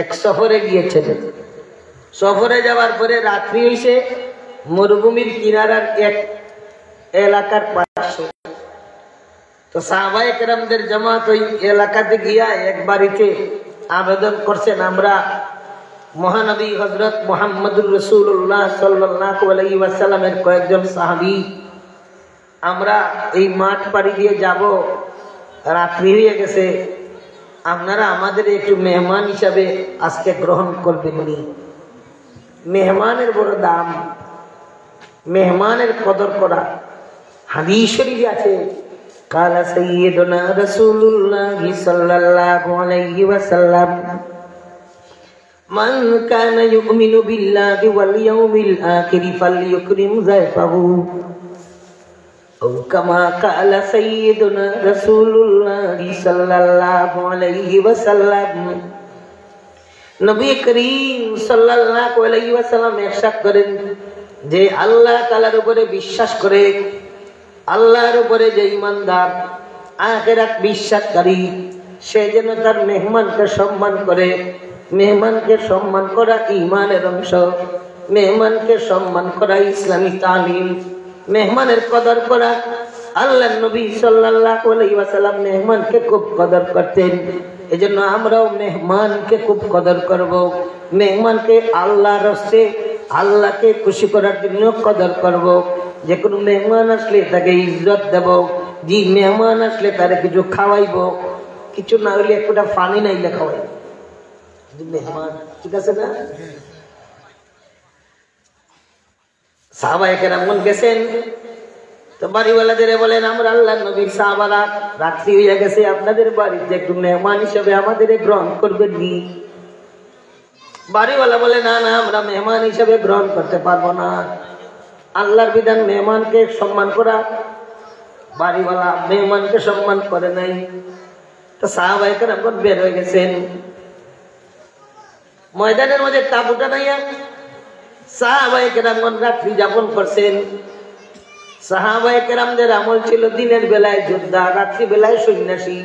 এক সফরে গিয়েছিলেন। সফরে যাওয়ার পরে রাত্রি হইছে, মরুভূমির কিনারার এক এলাকার পাশে। তো সাহাবায়ে কেরামদের জামাত ওই এলাকাতে গিয়া এক বাড়িতে আবেদন করছেন, আমরা মহানবী হযরত মুহাম্মদুর রাসূলুল্লাহ সাল্লাল্লাহু আলাইহি ওয়াসাল্লামের কয়েকজন সাহাবী আমরা এই মাঠ পাড়ি দিয়ে যাব, রাত্রি হয়ে গেছে, আপনারা আমাদের একটু মেহমান হিসাবে আজকে গ্রহণ করবেননি। মেহমানের বড় দাম, মেহমানের কদর করা। হাদিস শরীফে আছে, কালা সাইয়্যিদুনা রাসূলুল্লাহ সাল্লাল্লাহু আলাইহি ওয়াসাল্লাম, মান কানা ইউমিনু বিল্লাহি ওয়াল ইয়াউমিল আখির ফালইউকরিম যায়ফাহু। أو كما قال سيدنا رسول الله صلى الله عليه وسلم, নবী করিম সাল্লাল্লাহু আলাইহি ওয়াসাল্লাম ইরশাদ করেন যে আল্লাহ তাআলার উপরে বিশ্বাস করে, আল্লাহর উপরে যে ঈমানদার, আখিরাত বিশ্বাসকারী, সে যেন তার মেহমানকে সম্মান করে। মেহমানকে সম্মান করা ঈমানের অংশ, মেহমানকে সম্মান করা ইসলামী তালিম, মেহমানের কদর করা। আল্লাহর নবী সাল্লাল্লাহু আলাইহি ওয়াসাল্লাম মেহমানকে খুব কদর করতেন। এজন্য আমরাও মেহমানকে খুব কদর করব। মেহমানকে আল্লাহর রাস্তায়, আল্লাহকে খুশি করার জন্য কদর করব। যে কোনো মেহমান আসলে তাকে ইজ্জত দেব, যে মেহমান আসলে তারে কিছু খাওয়াইব, কিছু না হইলে একটা পানি নাইলে খাওয়াইব। মেহমান ঠিক আছে না? সাহাবায়ে কেরামগণ গেছেন, তো বাড়িওয়ালাদের বলেন, আমরা আল্লাহর নবীর সাহাবারা, রাত্রি হইয়া গেছে, আপনাদের বাড়িতে একটু মেহমান হিসেবে আমাদের গ্রহণ করবেন নি? বাড়িওয়ালা বলে, না না, আমরা মেহমান হিসেবে গ্রহণ করতে পারবো না। আল্লাহর বিধান মেহমানকে সম্মান করা, বাড়িওয়ালা মেহমানকে সম্মান করে নাই। তো সাহাবায়ে কেরামগণ বের হয়ে গেছেন, ময়দানের মধ্যে তাঁবুটা নাইয়া সাহাবায়ে কেরামগণ রাত্রি যাপন করছেন। সাহাবায়ে কেরামদের আমল ছিল দিনের বেলায় যোদ্ধা, রাত্রি বেলায় সন্ন্যাসী।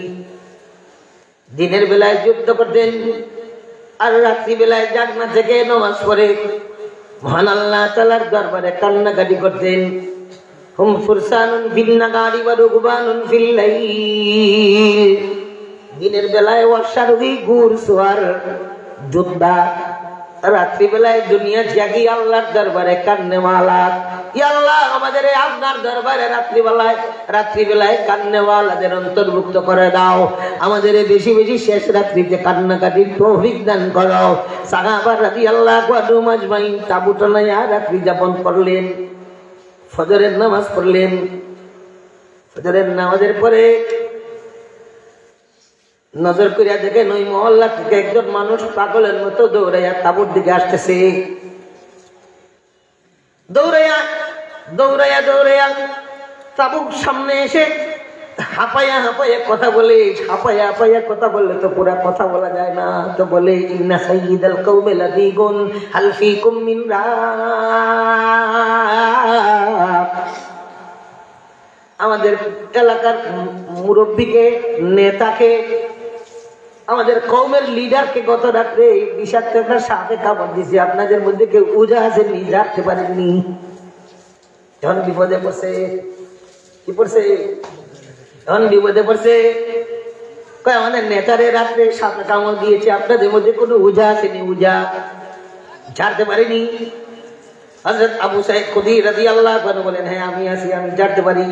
দিনের বেলায় যুদ্ধ করতেন আর রাত্রি বেলায় জাগনা থেকে নামাজ পড়ে মহান আল্লাহ তাআলার দরবারে কান্নাকাটি করতেন। হুম ফুরসানুন ফিল নাগারি ওয়া রুকবানুন ফিল লাইল। দিনের বেলায় অশ্বারোহী, ঘুড়সওয়ার, যোদ্ধা, রাত্রি বেলায় দুনিয়া জাগি আল্লাহর দরবারে কান্নেওয়ালা। ইয়া আল্লাহ, আমাদের আপনার দরবারে রাত্রি বেলায় কান্নেওয়ালাদের অন্তর্ভুক্ত করে দাও। আমাদের বেশি বেশি শেষ রাত্রিতে কান্নাকাটির তৌফিক দান করো। সাহাবা রাদিয়াল্লাহু আনহুম আজমাইন তাঁবুটা নাইয়া রাত্রি যাপন করলেন। ফজরের নামাজ পড়লেন। ফজরের নামাজের পরে নজর করিয়া দেখেন ওই মহল্লা থেকে একজন মানুষ পাগলের মতো দৌড়াইয়া তাঁবুর দিকে আসতেছে। দৌড়াইয়া দৌড়াইয়া দৌড়াইয়া তাঁবুর সামনে এসে হাঁপাইয়া হাঁপাইয়া কথা বলে। হাঁপাইয়া হাঁপাইয়া কথা বললে তো পুরা কথা বলা যায় না, তো বলে, ইন্না সাইয়্যিদাল কওমি লাদীগুন হাল ফীকুম মিন রাক। আমাদের এলাকার মুরব্বীকে, নেতাকে, আমাদের কওমের লিডারকে গত রাত্রে বিষাক্ত একটা সাপে কামড় দিয়েছে। আপনাদের মধ্যে কেউ উজা আসেননি, জানতে পারেননি? এখন বিপদে পড়ছে। কি পড়ছে? এখন বিপদে পড়ছে। আমাদের নেতারে রাত্রে সাপে কামড় দিয়েছে, আপনাদের মধ্যে কোনো উজা আসেনি, উজা জানতে পারেনি? হযরত আবু সাঈদ খুদরী রাদিয়াল্লাহু আনহু বলেন, হ্যাঁ আমি আছি, আমি জানতে পারি।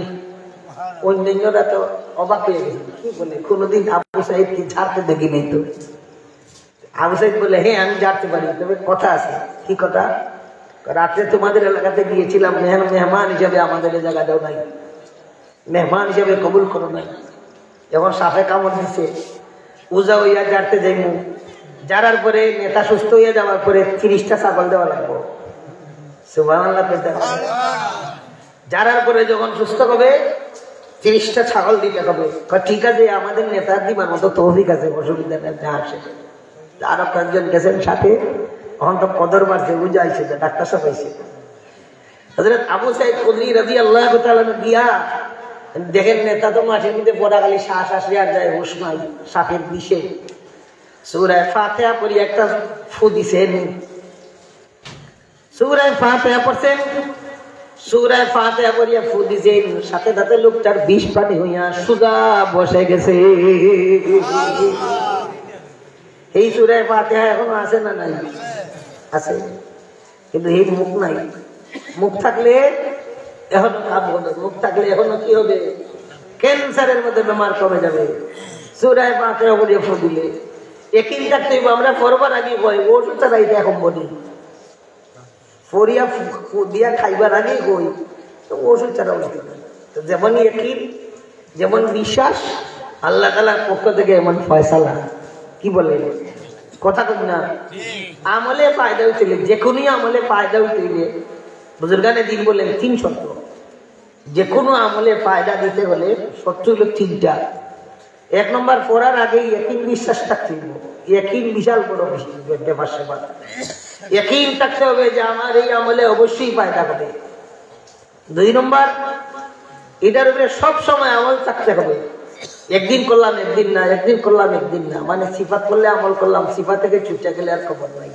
অন্যরা তো অবাক হয়ে গেছে, কি বলে, কোনোদিন আবু সাঈদকে ঝাড়তে দেখি নাই তো। আবু সাঈদ বলে, হ্যাঁ আমি জানতে পারি, তবে কথা আছে। কি কথা? রাত্রে তোমাদের এলাকাতে গিয়েছিলাম, মেহমান হিসাবে আমাদের এই জায়গা দাও নাই, মেহমান হিসাবে কবুল করো নাই। যখন সাপে কামড় দিচ্ছে, উজা হইয়া জানতে যাইমু, জানার পরে নেতা সুস্থ হইয়া যাওয়ার পরে 30টা ছাগল দেওয়া লাগবো। সুবহানাল্লাহ। জানার পরে যখন সুস্থ হবে 30টা ছাগল দিতে হবে। ঠিক আছে, আমাদের নেতার দিবার মতো তৌফিক আছে, অসুবিধা নেই, যা আসে। আরো কয়েকজন গেছেন সাথে, এখন তো কদর বাড়ছে, বুঝাইছে যে ডাক্তার সাহেব আইছে। হযরত আবু সাঈদ খুদরী রাদিয়াল্লাহু তাআলা গিয়া দেখেন নেতা তো মাঠের মধ্যে পড়া, খালি শ্বাস আসলে আর যায়, হুশ নাই সাপের বিষে। সূরা ফাতিহা পড়ে একটা ফু দিছেন, সূরা ফাতিহা পড়ছেন, সূরা ফাতিহা পড়ে ফু দিছেন, সাথে সাথে লোকটার বিষ পানি হইয়া সুজা বসে গেছে। এই সূরা ফাতিহা এখনো আছে না নাই? আছে, কিন্তু এই মুখ নাই। মুখ থাকলে এখনো কাম হবে, মুখ থাকলে এখনো কি হবে? ক্যান্সারের মধ্যে বেমার কমে যাবে। সূরা ফাতিহা পড়ে ফু দিলে একদিন থাকতে আমরা করবার আগে কই ওষুধ চালাইতে এখন বলি ফরিয়া দিয়া খাইবার আগে কই ওষুধ ছাড়াও না। যেমন একদিন, যেমন বিশ্বাস, আল্লাহ তাআলার পক্ষ থেকে এমন ফয়সালা। কি বলে কথা কই না? আমলে ফায়দা উঠলে, যে কোনো আমলে ফায়দা উঠলে বুজুর্গানে দিন বললেন 3 শর্ত। যে কোনো আমলে ফায়দা দিতে হলে শর্ত হলো 3টা। 1 নম্বর, পড়ার আগে ইয়াকিন বিশ্বাস থাকতে হবে। ইয়াকিন বিশাল বড় ব্যাপার সেবা। ইয়াকিন থাকতে হবে যে আমার এই আমলে অবশ্যই ফায়দা হবে। 2 নম্বর, এটার উপরে সব সময় আমল থাকতে হবে। একদিন করলাম একদিন না, একদিন করলাম একদিন না, মানে সিফাত করলে আমল করলাম, সিফাত থেকে ছুটে গেলে আর খবর নাই।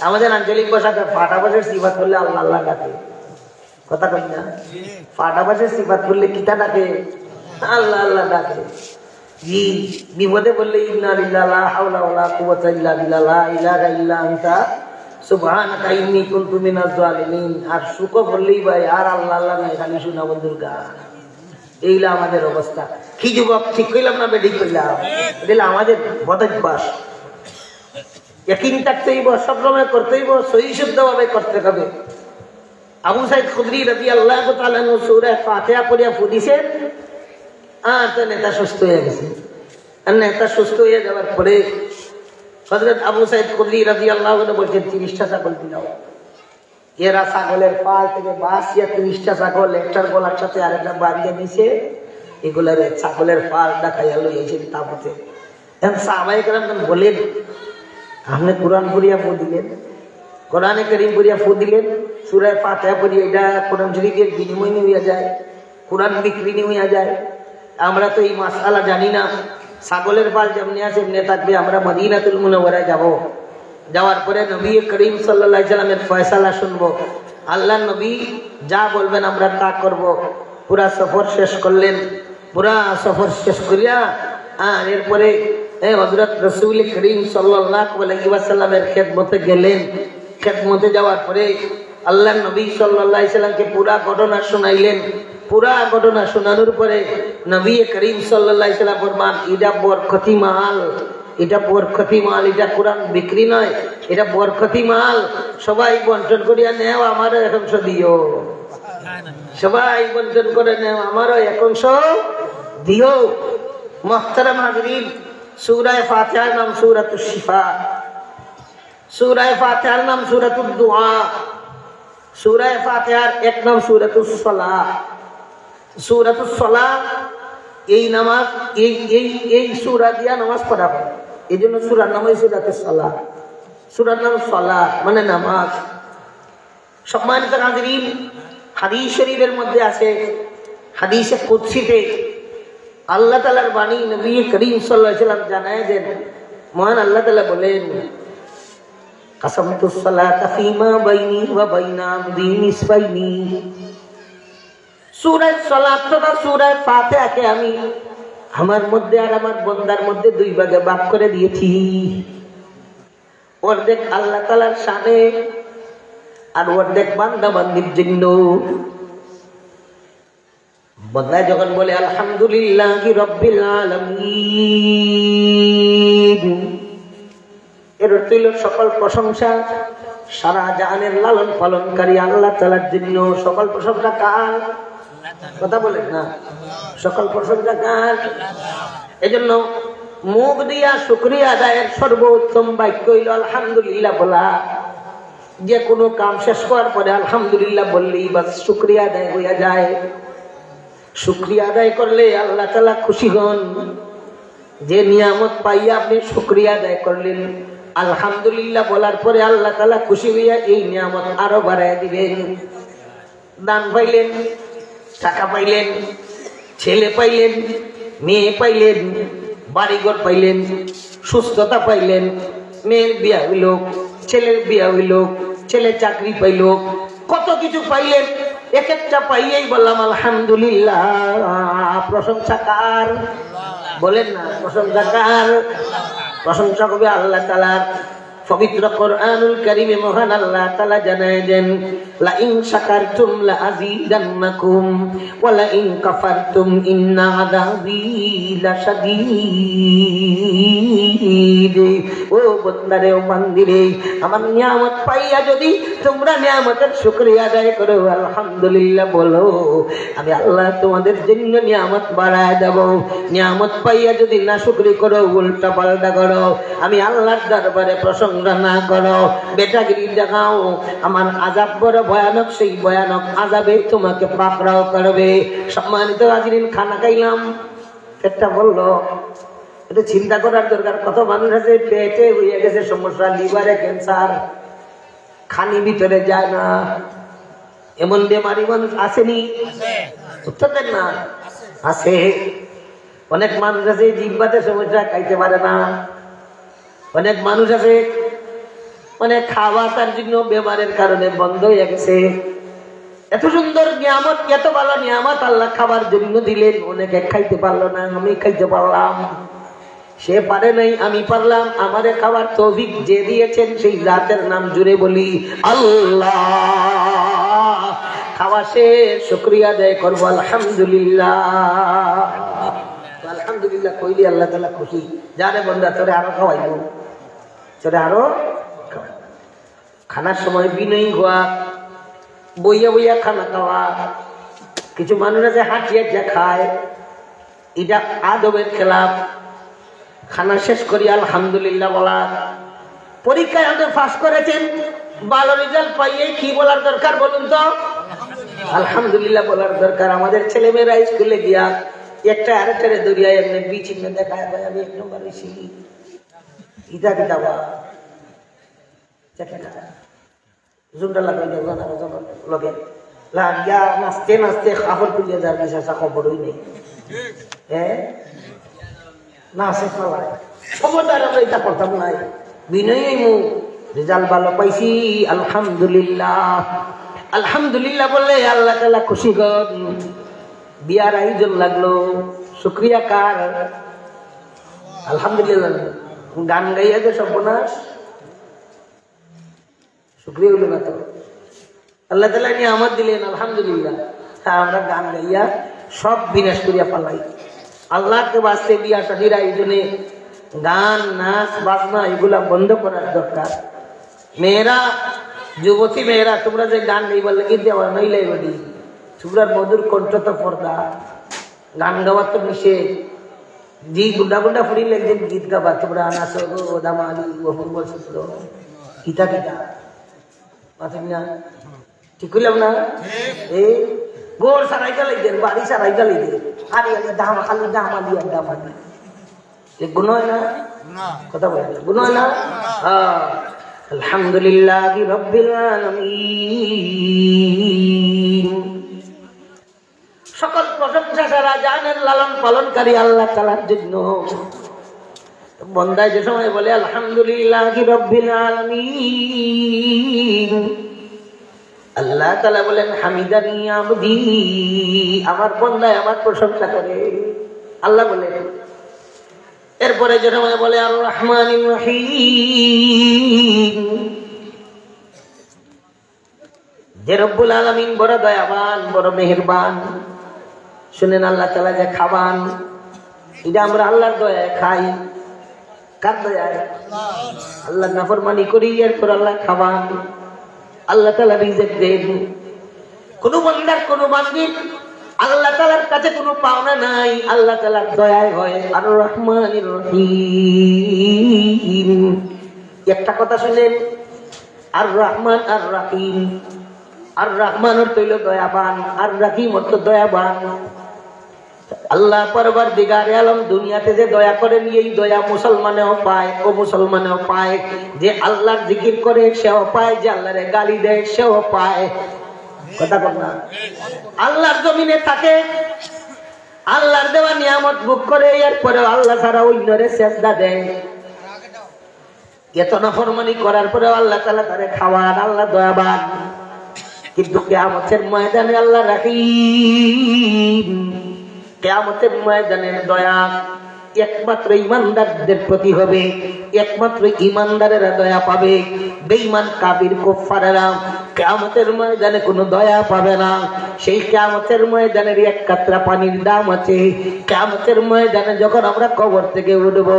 আমাদের আঞ্চলিক ভাষাতে ফাটা ভাষার সিফাত করলে আল্লাহ আল্লাহ ডাকে। কথা কই না? ফাটা ভাষার সিফাত করলে কিতা ডাকে? আল্লাহ আল্লাহ ডাকে। জি, বিপদে বললে ইন্না লিল্লাহি লা হাওলা ওয়ালা কুওয়াতা ইল্লা বিল্লাহ লা ইলাহা ইল্লা আনতা সুবহানাকা ইন্নী কুনতু মিনাজ জালিমিন। আর সুখ বললেই ভাই আর আল্লাহ আল্লাহ নাই, খালি শোনা বন্ধুর গান। এইলা আমাদের অবস্থা। কি যুবক, ঠিক কইলাম না বেঠিক কইলাম? এটা আমাদের বদভ্যাস। ইয়াকিন থাকতেই হইব, সব সময় করতেই হইব, সহি শুদ্ধভাবে করতে হবে। আবু সাইদ খুদরি রাদিয়াল্লাহু তাআলা আনহু সূরা ফাতিহা পড়িয়া ফুদিছেন, আর তো নেতা সুস্থ হয়ে গেছে। আর নেতা সুস্থ হয়ে যাওয়ার পরে হযরত আবু সাইদ খুদরি রাদিয়াল্লাহু আনহু বলছেন 30টা ছাগল দিলাও। এরা ছাগলের পাল থেকে বাঁচিয়ে 30টা ছাগল একটার গলার সাথে আরেকটা বাঁধিয়ে দিছে। এগুলার ছাগলের পাল দেখাইয়া লইয়েছেন তাবুতে। এখন সাহাবায়ে কেরাম বলেন, আপনি কোরআন পড়িয়া ফু দিলেন, কোরআনে কারীম পড়িয়া ফু দিলেন, সূরা ফাতিহা পড়িয়া, এটা কোরআন শরীফের বিনিময় হইয়া যায়, কোরআন বিক্রি হইয়া যায়। আমরা তো এই মাসআলা জানি না। ছাগলের পাল যেমনি আছে এমনি থাকবে। আমরা মদিনাতুল মুনাওয়ারায় যাব, যাওয়ার পরে নবী করিম সাল্লাল্লাহু আলাইহি সাল্লামের ফয়সালা শুনবো। আল্লাহর নবী যা বলবেন আমরা তা করব। পুরা সফর শেষ করলেন। পুরা সফর শেষ করিয়া আর এরপরে হযরত রাসূল করিম সাল্লাল্লাহু আলাইহি ওয়াসাল্লামের খেদমতে গেলেন। খেদমতে যাওয়ার পরে আল্লাহর নবী সাল্লাল্লাহু আলাইহি সাল্লামকে পুরা ঘটনা শোনাইলেন। পুরা ঘটনা শোনানোর পরে নবী করিম সাল্লাল্লাহু আলাইহি সাল্লাম ফরমান, এটা বরকতি মাল, এটা বরকতি মাল, এটা কোরআন বিক্রি নয়, এটা বরকতি মাল। সবাই বন্টন করিয়া নেও, আমারও 1 অংশ দিও। সবাই বন্টন করে নেও, আমারও 1 অংশ দিও। মুহতারাম হাজরিন, সূরা ফাতিহার নাম সূরাতুশ শিফা, সূরা ফাতিহার নাম সূরাতুদ দুআ, সূরা ফাতিহার 1 নাম সূরাতুস সালাহ। সূরাতুস সালাহ এই নামাজ, এই সূরা দিয়া নামাজ পড়া হয়। এই জন্য সূরার নাম সূরাতুস সালাহ। সূরার নাম সালাহ মানে নামাজ। সম্মানিত হাজরিন, হাদিস শরীফের মধ্যে আছে, হাদিসে কুদসিতে আল্লাহ তাআলার বাণী নবী করিম সাল্লাল্লাহু আলাইহি সাল্লাম জানায় দেন। মহান আল্লাহ তাআলা বলেন, কাসামতুস সালাতা ফীমা বাইনি ওয়া বাইনা আবদি নিসফাইনি। সূরা সালাত বা সূরা ফাতিহাকে আমি আমার মধ্যে আর আমার বান্দার মধ্যে 2 ভাগে ভাগ করে দিয়েছি। অর্ধেক আল্লাহ তাআলার শানে আর অর্ধেক বান্দা বান্দির জন্য। বান্দা যখন বলে আলহামদুলিল্লাহি রাব্বিল আলামিন, এর অর্থ হলো সকল প্রশংসা সারা জাহানের লালন পালনকারী আল্লাহ তাআলার জন্য। সকল প্রশংসা কার? কথা বলেন না, সকল প্রশংসা কার? এজন্য মুখ দিয়া শুকরিয়া আদায়ের সর্বোত্তম বাক্য হইল আলহামদুলিল্লাহ বলা। যে কোনো কাম শেষ করার পরে আলহামদুলিল্লাহ বললেই বাস শুকরিয়া আদায় হইয়া যায়। শুকরিয়া আদায় করলে আল্লাহ তাআলা খুশি হন। যে নিয়ামত পাইয়া আপনি শুকরিয়া আদায় করলেন, আলহামদুলিল্লাহ বলার পরে আল্লাহ তাআলা খুশি হইয়া এই নিয়ামত আরো বাড়াইয়া দিবেন। দান পাইলেন, টাকা পাইলেন, ছেলে পাইলেন, মেয়ে পাইলেন, বাড়িঘর পাইলেন, সুস্থতা পাইলেন, মেয়ের বিয়া হইল, ছেলের বিয়া হইল, ছেলে চাকরি পাইল, কত কিছু পাইলেন। এক একটা পাইয়েই বললাম আলহামদুলিল্লাহ। প্রশংসা কার? বলেন না, প্রশংসা কার? প্রশংসা করবে আল্লাহ তাআলার। পবিত্র কোরআনুল কারীমে মহান আল্লাহ তাআলা জানায় দেন, লা ইন শাকারতুম লা আযীদান্নাকুম ওয়া লা ইন কাফারতুম ইন্না আযাবী লাশাদীদ। ও বান্দারে, ও বান্দিরে, আমার নিয়ামত পাইয়া যদি তোমরা নিয়ামতের শুকরিয়া আদায় করো, আলহামদুলিল্লাহ বলো, আমি আল্লাহ তোমাদের জন্য নিয়ামত বাড়ায় দেব। নিয়ামত পাইয়া যদি না শুকরি করো, উল্টা পাল্টা করো, আমি আল্লাহর দরবারে প্রশংসা না করো, বেটাগিরি দেখাও, আমার আযাব বড় ভয়ানক। সেই ভয়ানক আযাবে তোমাকে পাকড়াও করবে। সম্মানিত হাজিরিন, খানা খাইলাম, পেটটা বললো, এটা চিন্তা করার দরকার। কত মানুষ আছে পেটে হয়ে গেছে সমস্যা, লিভারে ক্যান্সার, খানি ভিতরে যায় না, এমন বেমারি মানুষ আসেনি? উত্তর দেন না, আছে। অনেক মানুষ আছে জিহ্বাতে সমস্যা, খাইতে পারে না। অনেক মানুষ আছে মানে খাওয়া তার জন্য বেমারের কারণে বন্ধ হয়ে গেছে। এত সুন্দর নিয়ামত, এত ভালো নিয়ামত আল্লাহ খাবার জন্য দিলেন, অনেকে খাইতে পারলো না, আমি খাইতে পারলাম। সে পারে নাই, আমি পারলাম। আমারে খাবার তৌফিক যে দিয়েছেন সেই জাতের নাম জুড়ে বলি আল্লাহ। খাওয়া শেষ, শুকরিয়া আদায় করবো আলহামদুলিল্লাহ। আলহামদুলিল্লাহ কইলি আল্লাহ তাআলা খুশি। যারে বন্ধা তোরে আরো খাওয়াইব, তোরে আরো। খানার সময় বিনয়ী হওয়া, বইয়া বইয়া খানা খাওয়া। কিছু মানুষ আছে হাঁটিয়ে যা খায়, এটা আদবের খেলাফ। খানা শেষ করি আলহামদুলিল্লাহ বলা। পরীক্ষায় আমাদের পাস করেছেন, ভালো রেজাল্ট পাইয়ে কি বলার দরকার বলুন তো? আলহামদুলিল্লাহ বলার দরকার। আমাদের ছেলেমেয়েরা স্কুলে গিয়া একটা আরেকটারে দরিয়া এমনি বিচিহ্ন দেখায়, ভাই আমি 1 নম্বর হয়েছি, ইটা কিতা বা জুমটা লাগাই লগে লাগিয়া নাচতে নাচতে কাপড় তুলিয়া যার বিষয় খবরই নেই। হ্যাঁ, নাচে ফেলায় সময় আমরা এটা করতাম নাই। বিনয়ী মুখ, রেজাল্ট ভালো পাইছি আলহামদুলিল্লাহ। আলহামদুলিল্লাহ বললে আল্লাহ তাআলা খুশি হন। বিয়ার আয়োজন লাগলো, শুকরিয়া কার? আলহামদুলিল্লাহ। গান গাইয়া যে সর্বনাশ, শুকরিয়া হইল না তো। আল্লাহ তাআলা নিয়ামত দিলেন আলহামদুলিল্লাহ, আমরা গান গাইয়া সব বিনাশ করিয়া পালাই। আল্লাহকে বাঁচতে বিয়া শাদীর আয়োজনে গান, নাচ, বাজনা এগুলা বন্ধ করার দরকার। মেয়েরা, যুবতী মেয়েরা, তোমরা যে গান গাইবার লাগে দেওয়া নইলাই বলি, তোমরার মধুর কণ্ঠ তো পর্দা, গান গাওয়ার তো নিষেধ। জি গুন্ডা গুন্ডা ফুরিলে একদিন গীত গাবা, তোমরা নাচো গো দামালি অপূর্ব সূত্র কিতা কিতা মাথা না ঠিক করলাম না? এই গোর সারাই গালাই দেন, বাড়ি সারাই গালাই দেন, আরে আরে দাম খালি দাম আলি আর দাম আলি, গুণ হয় না? কথা বলেন, গুণ হয় না? আলহামদুলিল্লাহি রাব্বিল আলামিন। সকল প্রশংসা সারা জাহানের লালন পালনকারী আল্লাহ তাআলার জন্য। বন্দায় যে সময় বলে আলহামদুলিল্লাহি রাব্বিল আলামিন, আল্লাহ তাআলা বলেন হামিদানি আবদি, আমার বন্দায় আমার প্রশংসা করে। আল্লাহ বলেন। এরপরে যে সময় বলে আর রহমানির রহিম, যে রব্বুল আলামিন বড় দয়াবান, বড় মেহেরবান। শুনেন, আল্লাহ তাআলা যে খাবান, এটা আমরা আল্লাহর দয়ায় খাই। কার দয়ায়? আল্লাহ নাফরমানি করি, এরপর আল্লাহ খাবান। আল্লাহ তাআলা রিজিক দেন। কোন বান্দার, কোন বান্দির আল্লাহ তাআলার কাছে কোনো পাওনা নাই, আল্লাহ তাআলার দয়ায় হয়। আর রহমানির রহিম, একটা কথা শুনেন, আর রহমান আর রহিম। আর রহমান অর্থ হইল দয়াবান, আর রহিম অর্থ দয়াবান। আল্লাহ পরবর্তীকারে আলম দুনিয়াতে যে দয়া করেন, এই দয়া মুসলমানেও পায়, ও মুসলমানেও পায়। যে আল্লাহর জিকির করে সেও পায়, যে আল্লাহরে গালি দেয় সেও পায়। কথা বল না? আল্লাহর জমিনে থাকে, আল্লাহর দেওয়া নিয়ামত ভোগ করে, এরপরে আল্লাহ ছাড়া অন্যরে সেজদা দেয়। এত নাফরমানি করার পরে আল্লাহ তাআলা তারে খাওয়ান। আল্লাহ দয়াবান, কিন্তু কিয়ামতের ময়দানে আল্লাহ রাহিম। কিয়ামতের ময়দানের দয়া একমাত্র ঈমানদারদের প্রতি হবে, একমাত্র ঈমানদারেরা দয়া পাবে। বেঈমান কাফির কুফারেরা কিয়ামতের ময়দানে কোনো দয়া পাবে না। সেই কিয়ামতের ময়দানের এক কাতরা পানির দাম আছে। কিয়ামতের ময়দানে যখন আমরা কবর থেকে উঠব,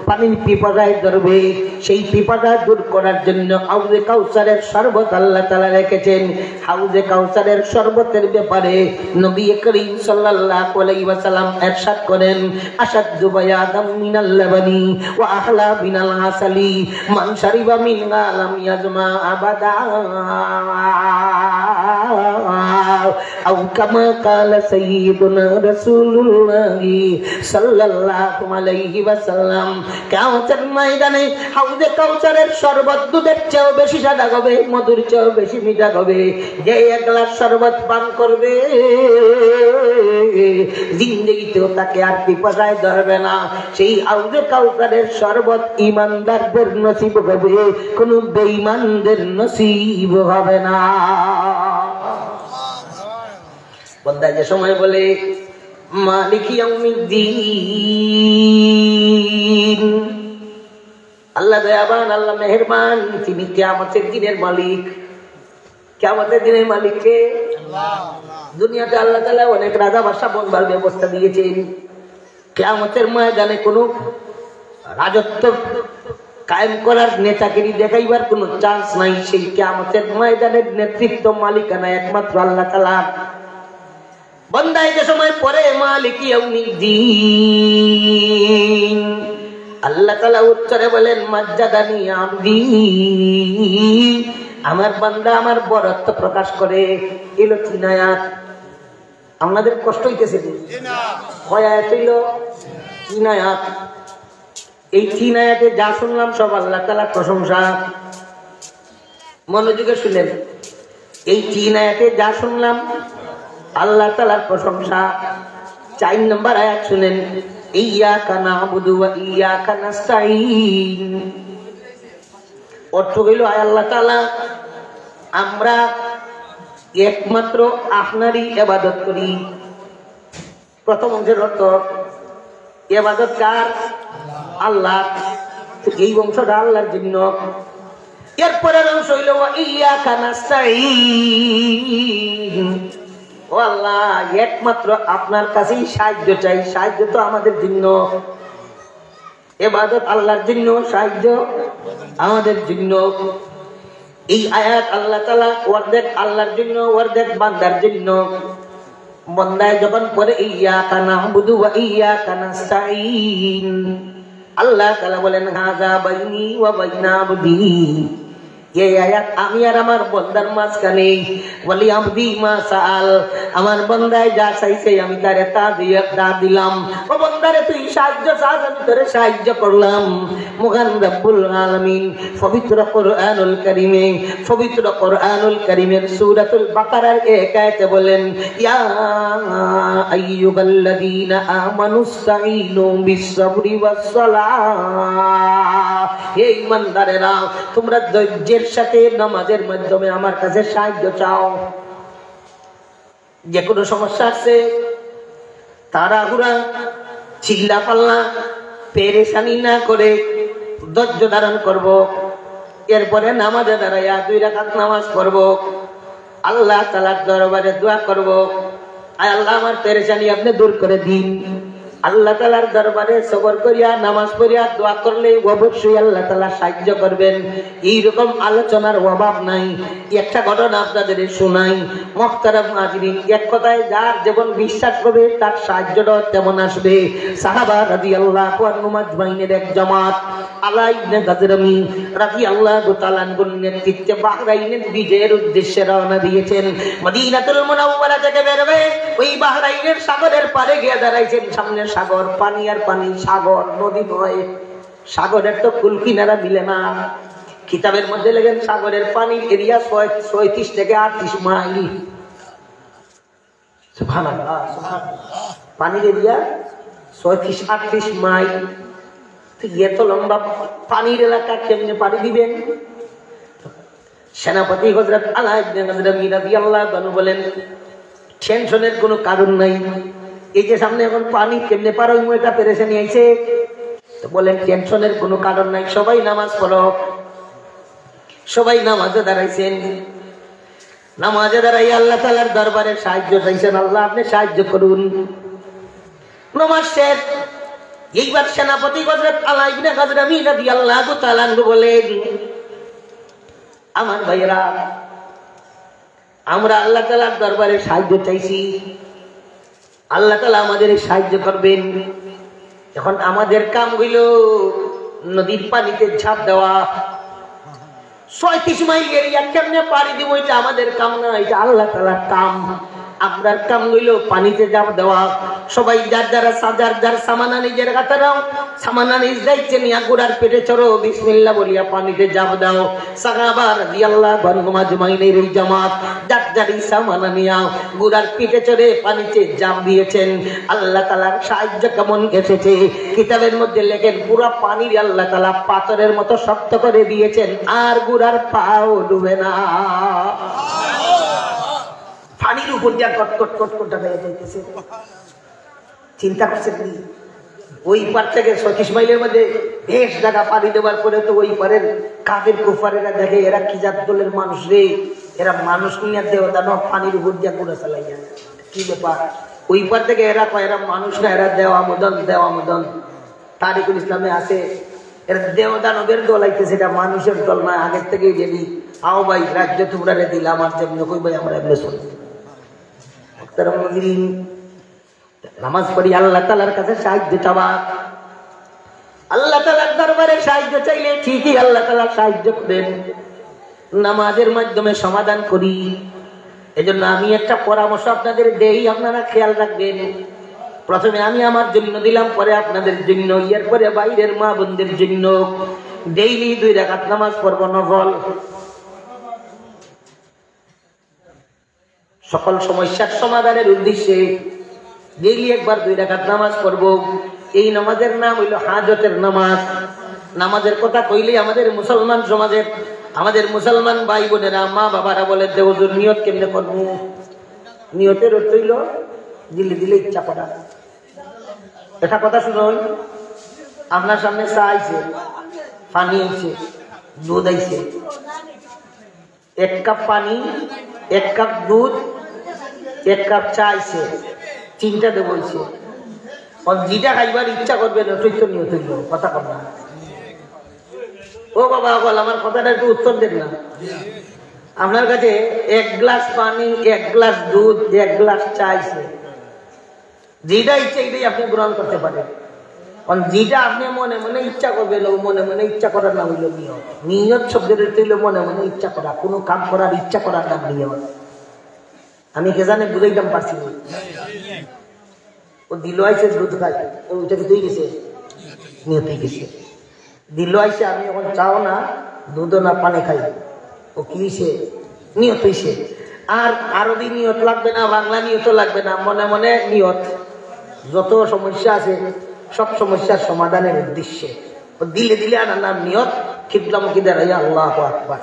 পানির পিপাসায় ধরবে। সেই পিপাসা দূর করার জন্য হাউজে কাউসারের শরবত আল্লাহ তাআলা রেখেছেন। হাউজে কাউসারের শরবতের ব্যাপারে নবী করিম সাল্লাল্লাহু আলাইহি ওয়াসাল্লাম ইরশাদ করেন, আশাদ্দু বায়াদাম মিনাল লাবানি ওয়া আহলা মিনাল আসালি মান শারিবা মিনহা লাম ইয়াজমা আবাদা আও কামা ক্বালা সাইয়্যিদুনা রাসূলুল্লাহ সাল্লাল্লাহু আলাইহি ওয়াসাল্লাম। কিয়ামতের ময়দানে হাউজে কাউসারের শরবত দুধের চেয়েও বেশি সাদা হবে, মধুর চেয়েও বেশি মিঠা হবে। যে এক গ্লাস শরবত পান করবে, জিন্দেগিতেও তাকে আর পিপাসায় ধরবে না। সেই হাউজে কাউসারের শরবত ঈমানদারদের নসিব হবে, কোন বেঈমানদের নসিব হবে না। বান্দা যে সময় বলে মালিক ইয়াউমিদ্দিন, আল্লাহ দয়াবান, আল্লাহ মেহেরবান, তিনি কিয়ামতের দিনের মালিক। কিয়ামতের দিনের মালিককে দুনিয়াতে আল্লাহ তাআলা অনেক রাজা বাদশা বনবার ব্যবস্থা দিয়েছেন। কিয়ামতের ময়দানে কোনো রাজত্ব কায়েম করার নেতাগিরি দেখাইবার কোনো চান্স নাই। সেই কিয়ামতের ময়দানের নেতৃত্ব মালিকানা একমাত্র আল্লাহ তাআলা। বান্দায় যে সময় পরে মালিক ইয়াউমিদ্দিন, আল্লাহ তাআলা উত্তরে বলেন মাজ্জাদানি আবদি, আমার বান্দা আমার বরত্ব প্রকাশ করে। এলো তিন আয়াত। আমাদের কষ্ট হইতেছে না, কয় আয়াত হইল? তিন আয়াত। এই তিন আয়াতে যা শুনলাম সব আল্লাহ তাআলার প্রশংসা। মনোযোগে শুনেন, এই তিন আয়াতে যা শুনলাম আল্লাহ তাআলার প্রশংসা। ৪ নম্বর আয়াত শুনেন, ইয়াকা না'বুদু ওয়া ইয়াকা নাস্তাঈন। অর্থ হইল, আয় আল্লাহ তাআলা, আমরা একমাত্র আপনারই ইবাদত করি। প্রথম অংশের অর্থ, ইবাদত কার? আল্লাহ। এই অংশটা আল্লাহর জন্য। এরপরের অংশ হইল ওয়া ইয়াকা নাস্তাঈন, ও আল্লাহ, একমাত্র আপনার কাছেই সাহায্য চাই। সাহায্য তো আমাদের জন্য, ইবাদত আল্লাহর জন্য, সাহায্য আমাদের জন্য। এই আয়াত আল্লাহ তাআলা অর্ধেক আল্লাহর জন্য, অর্ধেক বান্দার জন্য। বান্দায় যখন পড়ে ইয়াকা না'বুদু ওয়া ইয়াকা নাস্তাঈন, আল্লাহ তাআলা বলেন হাযা বাইনি ওয়া বাইনা আবদি। এই আয়াত আমি আর আমার বান্দার মাঝখানে। ওয়ালি আবদি মা সাআল, আমার বান্দায় যা চাইছে আমি তারে তা দিলাম। ও বান্দারে তুই সাহায্য চাস, আমি তোরে সাহায্য করলাম। মহান রব্বুল আলামিন পবিত্র কোরআনুল কারীমে, পবিত্র কোরআনুল কারীমের সূরাতুল বাকারার এক আয়াতে বলেন, ইয়া আইয়ুহাল্লাযীনা আমানুসতাঈনু বিস-সাবরি ওয়াস-সালাহ। হে ঈমানদারেরা, তোমরা ধৈর্যের সাথে নামাজের মাধ্যমে আমার কাছে সাহায্য চাও। যে কোনো সমস্যা আছে, তাড়াহুড়া, চিল্লা পাল্লা, পেরেশানি না করে ধৈর্য ধারণ করব। এরপরে নামাজে দাঁড়াইয়া 2 রাকাত নামাজ পড়ব, আল্লাহ তাআলার দরবারে দোয়া করব, আয় আল্লাহ আমার পেরেশানি আপনি দূর করে দিন। আল্লাহ তাআলার দরবারে সবর করিয়া নামাজ পড়িয়া দোয়া করলে অবশ্যই আল্লাহ তাআলা সাহায্য করবেন। এইরকম আলোচনার অভাব নাই। একটা ঘটনা আপনাদের শোনাই। মুহতারাম হাজিরিন, এক কথায় যার যেমন বিশ্বাস করবে তার সাহায্যটা তেমন আসবে। সাহাবা রাদিয়াল্লাহু আনহুম আজমাইনের এক জামাত আলা ইবনে গাজরামি রাদিয়াল্লাহু তাআলা আনহুর নেতৃত্বে বাহরাইনের বিজয়ের উদ্দেশ্যে রওনা দিয়েছেন। মদিনাতুল মুনাওয়ারা থেকে বের হয়ে ওই বাহরাইনের সাগরের পাড়ে গিয়ে দাঁড়াইছেন। সামনে সাগর, পানি আর পানি, সাগর, নদী নয়। সাগরের তো কুল কিনারা মিলে না। কিতাবের মধ্যে লেখেন সাগরের পানির এরিয়া 36 থেকে 38 মাইল। সুবহানাল্লাহ, সুবহানাল্লাহ। পানির এরিয়া 36-38 মাইল। এত লম্বা পানির এলাকা কেমনে পাড়ি দিবেন? সেনাপতি হযরত আলা ইবনে হাজরামি রাদিয়াল্লাহু আনহু বলেন, টেনশনের কোনো কারণ নাই, এই যে সামনে এখন পানি কেমনে পার হইব এটা পেরেশানি আইছে। বলেন টেনশনের কোনো কারণ নাই, সবাই নামাজ পড়ো। সবাই নামাজে দাঁড়াইছেন। নামাজে দাঁড়াই আল্লাহ তাআলার দরবারে সাহায্য চাইছেন, আল্লাহ আপনি সাহায্য করুন। নামাজ শেষ। এইবার সেনাপতি হযরত আলা ইবনে হাজরামি রাদিয়াল্লাহু তাআলা আনহু বলেন, আমার ভাইয়েরা, আমরা আল্লাহ তাআলার দরবারে সাহায্য চাইছি, আল্লাহ তাআলা আমাদের সাহায্য করবেন। এখন আমাদের কাম হইল নদীর পানিতে ঝাঁপ দেওয়া। ৩৬ মাইল এরিয়া কেমনে পাড়ি দিব এটা আমাদের কাম না, এটা আল্লাহ তাআলার কাম। আপনার কাম হইল পানিতে ঝাঁপ দেওয়া। সবাই যার যারা যার সামানা নিজের কাছে নাও, সামানা নিজ দায়িত্বে নিয়ে গোড়ার পেটে চড়ো, বিসমিল্লাহ বলিয়া পানিতে ঝাঁপ দাও। সাহাবা রাদিয়াল্লাহু আনহুম আজমাইনের এই জামাত যার যার সামানা নিয়ে গোড়ার পেটে চড়ে পানিতে ঝাঁপ দিয়েছেন। আল্লাহ তাআলার সাহায্য কেমন এসেছে কিতাবের মধ্যে লেখেন, পুরো পানির আল্লাহ তাআলা পাথরের মতো শক্ত করে দিয়েছেন, আর গোড়ার পাও ডুবে না। পানির উপর দিয়া কটকট কটকট হয়ে যাইতেছে। চিন্তা করছেন কি? ওই পার থেকে ৩৬ মাইলের মধ্যে বেশ জায়গা পানি দেওয়ার পরে তো ওই পারের কাফের কুফারেরা দেখে এরা কি জাত দলের মানুষ রে, এরা মানুষ নিয়ে দেওয়া পানির উপর দিয়া ঘুরে চালাইয়া, কি ব্যাপার? ওই পার থেকে এরা কয় এরা মানুষ না, এরা দেওয়া মদন। তারিকুল ইসলামে আছে এরা দেওদানবের দল আইতেছে, এটা মানুষের দল নয়, আগের থেকেই রেডি। আও ভাই রাজ্য তোমরা রে দিলাম, আর যেমনি কই ভাই আমরা এমনি শুনি। নামাজ পড়ি, আল্লাহ তাআলার কাছে সাহায্য চাওয়া। আল্লাহ তাআলার দরবারে সাহায্য চাইলে ঠিকই আল্লাহ তাআলা সাহায্য করেন। নামাজের মাধ্যমে সমাধান করি। এজন্য আমি একটা পরামর্শ আপনাদের দেই, আপনারা খেয়াল রাখবেন। প্রথমে আমি আমার জন্য দিলাম, পরে আপনাদের জন্য, এরপরে বাইরের মা বোনদের জন্য। ডেইলি 2 রাকাত নামাজ পড়ব নফল। সকল সমস্যার সমাধানের উদ্দেশ্যে ডেইলি একবার 2 রাকাত নামাজ পড়ব। এই নামাজের নাম হইল হাজতের নামাজ। নামাজের কথা কইলেই আমাদের মুসলমান সমাজের, আমাদের মুসলমান ভাই বোনেরা, মা বাবারা বলে যে হুজুর নিয়ত কেমনে করব? নিয়তের অর্থ হইল দিলে দিলে ইচ্ছা করা। এটা কথা শুনুন, আপনার সামনে চা আইছে, পানি আইছে, দুধ আইছে, 1 কাপ পানি, 1 কাপ দুধ, 1 কাপ চা আইছে, 3টা দেব হইছে। যেটা খাইবার ইচ্ছা করবেন ওটাই তো নিয়ত হইল। কথা কর না ও বাবা, বল আমার কথাটা একটু উত্তর দেন না। আপনার কাছে 1 গ্লাস পানি, 1 গ্লাস দুধ, 1 গ্লাস চা আইছে, যেটা ইচ্ছা এটাই আপনি গ্রহণ করতে পারেন। যেটা আপনি মনে মনে ইচ্ছা করবেন, ও মনে মনে ইচ্ছা করার নাম হইল নিয়ত। নিয়ত শব্দের হইল মনে মনে ইচ্ছা করা, কোনো কাম করার ইচ্ছা করার নাম নিয়ত। আমি কে জানে বুঝাইতাম পারছি না। ও দিল আইসে দুধ খাই, ওইটা কি তুই গেছে? নিয়ত হয়ে গেছে। দিল আইসে, আমি এখন চাও না, দুধও না, পানি খাই, ও কি হয়েছে? নিয়ত হয়েছে। আর আরবি নিয়ত লাগবে না, বাংলা নিয়ত লাগবে না, মনে মনে নিয়ত। যত সমস্যা আছে সব সমস্যার সমাধানের উদ্দেশ্যে দিলে দিলে আনার নাম নিয়ত। কিবলামুখী দাঁড়াইয়া আল্লাহু আকবার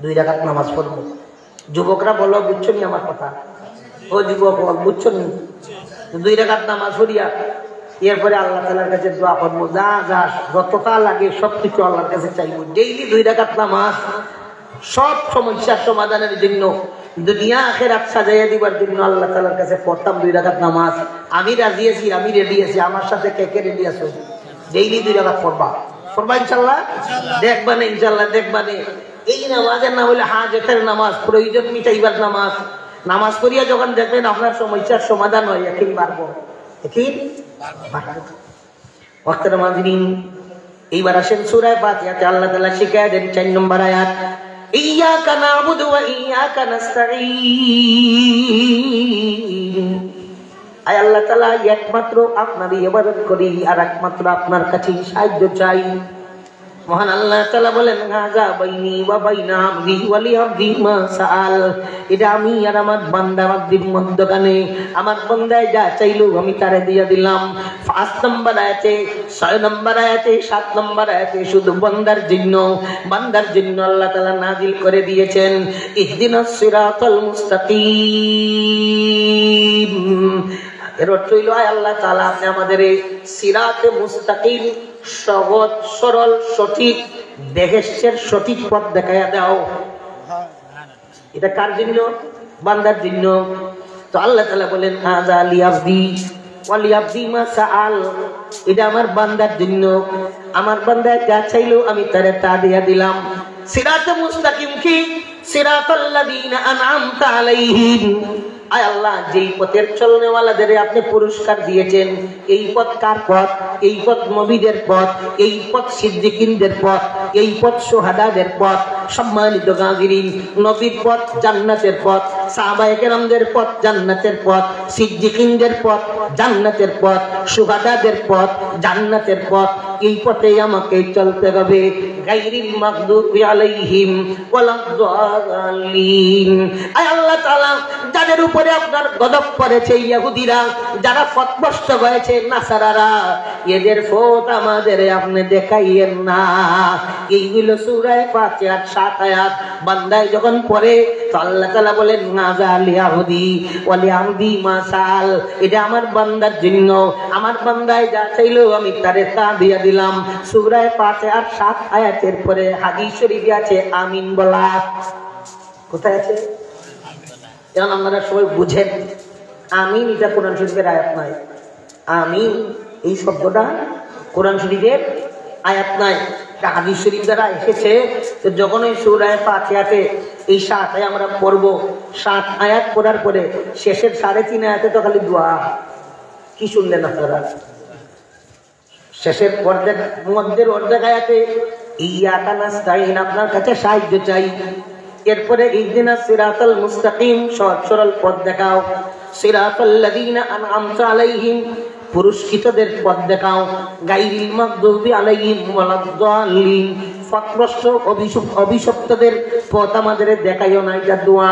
2 রাকাত নামাজ পড়ব। যুবকরা বলো, বুঝছো নি আমার কথা? ও যুবক বুঝছো নি? 2 রাকাত নামাজ পড়িয়া এরপরে আল্লাহ তাআলার কাছে দোয়া করবো, যা যা যতটা লাগে সবকিছু আল্লাহর কাছে চাইবো। ডেইলি 2 রাকাত নামাজ সব সমস্যার সমাধানের জন্য, দুনিয়া আখিরাত সাজাইয়া দিবার জন্য আল্লাহ তাআলার কাছে পড়তাম 2 রাকাত নামাজ। আমি রাজি আছি, আমি রেডি আছি, আমার সাথে কে কে রেডি আছো? ডেইলি 2 রাকাত পড়বা ইনশাআল্লাহ। দেখবানে ইনশাআল্লাহ, দেখবানে। এই নামাজের নাম হইলো হাজতের নামাজ, প্রয়োজন মিটাইবার নামাজ। নামাজ পড়িয়া যখন দেখবেন আপনার সমস্যার সমাধান হয়, একই পারবো, একই ওয়াক্তের মাঝরিন। এইবার আসেন সূরা ফাতিহাতে আল্লাহ তাআলা শিখায় দেন 4 নম্বর আয়াত, ইয়্যাকা না'বুদু ওয়া ইয়্যাকা নাস্তাঈন। আয় আল্লাহ তাআলা একমাত্র আপনারই ইবাদত করি, আর একমাত্র আপনার কাছে সাহায্য চাই। মহান আল্লাহ তাআলা বলেন হাযা বাইনি ওয়া বাইনা আবদি ওয়া লি আবদি মা সাআল। এটা আমি আর আমার বান্দা বান্দির মধ্যখানে, আমার বান্দায় যা চাইলো আমি তারে দিয়ে দিলাম। 5 নম্বর আয়াতে, 6 নম্বর আয়াতে, 7 নম্বর আয়াতে শুধু বান্দার জন্য আল্লাহ তাআলা নাযিল করে দিয়েছেন ইহদিনাস সিরাতাল মুস্তাকিম। এর অর্থ হইল আল্লাহ তাআলা আপনি আমাদের এই সিরাতে মুস্তাকিম, সহজ সরল সঠিক বেহেশতের সঠিক পথ দেখাইয়া দাও। এটা কার জন্য? বান্দার জন্য। তো আল্লাহ তাআলা বলেন হাযা লিআবদি ওয়া লিআবদি মা সাআল। এটা আমার বান্দার জন্য, আমার বান্দা যা চাইলো আমি তারে তা দিয়া দিলাম। সিরাতে মুস্তাকিম কি? সিরাতাল্লাযীনা আন'আমতা আলাইহিম। আয় আল্লাহ, যেই পথের চলনেওয়ালাদের আপনি পুরস্কার দিয়েছেন, এই পথ কার পথ? এই পথ নবীদের পথ, এই পথ সিদ্দিকিনদের পথ, এই পথ শুহাদাদের পথ। সম্মানিত গাজিরিন, নবীর পথ জান্নাতের পথ, সাহাবায়ে কেরামদের পথ জান্নাতের পথ, সিদ্দিকিনদের পথ জান্নাতের পথ, শুহাদাদের পথ জান্নাতের পথ। এই পথে আমাকে চলতে হবে। গায়রিল মাগদুবি আলাইহিম ওয়ালাদ-দাল্লিন। আয় আল্লাহ তাআলা, যাদের উপরে আপনার গজব করেছে ইহুদিরা, যারা পথভ্রষ্ট হয়েছে নাসারারা, এদের পথ আমাদের আপনি দেখাইয়েন না। এইগুলো সূরা ফাতিহার 7 আয়াত বান্দায় যখন পড়ে তো আল্লাহ তাআলা বলেন হাযা লিয়াহুদি ওয়া লিআবদি মা সাআল। এটা আমার বান্দার জন্য, আমার বান্দায় যা চাইলো আমি তারে তা দিয়া দিলাম। সূরা ফাতিহার 7 আয়াতের পরে হাদিস শরীফে আছে আমিন বলা। কোথায় আছে? যেমন আপনারা সবাই বুঝেন, আমিন এটা কোরআন শরীফের আয়াত নয়। আমিন এই শব্দটা কোরআন শরীফের আয়াত নয়, এটা হাদিস শরীফ দ্বারা এসেছে। তো যখন এই সূরা ফাতিহাতে এই 7 আয়াত আমরা পড়বো, 7 আয়াত পড়ার পরে শেষের 3.5 আয়াতে তো খালি দোয়া। কি শুনলেন আপনারা? শেষের মধ্যের অর্ধেক আয়াতে ইয়াকা নাস্তাইন, আপনার কাছে সাহায্য চাই। এরপরে ইহদিনাস সিরাতাল মুস্তাকিম, সহজ সরল পথ দেখাও। সিরাতাল্লাযীনা আন'আমতা আলাইহিম, পুরস্কৃতদের পথ দেখাও। গায়রিল মাগদুবি আলাইহিম ওয়ালাদ-দাল্লিন, পথভ্রষ্ট অভিশপ্তদের পথ আমাদের দেখাইও না। এটা দোয়া।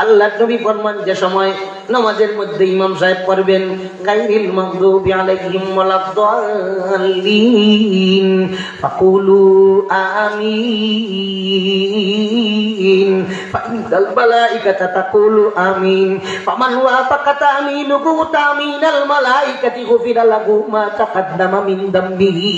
আল্লাহর নবী ফরমান, যে সময় নামাজের মধ্যে ইমাম সাহেব পড়বেন গায়রিল মাগদুবি আলাইহিম ওয়ালাদ-দাল্লিন ফাকুলু আমিন ফাইনাল মালাইকাতা তাকুলু আমিন ফামান ওয়াফাকা তামিনুহু তামিনাল মালাইকাতি গুফিরা লাহু মা তাকাদ্দামা মিন দামবিহি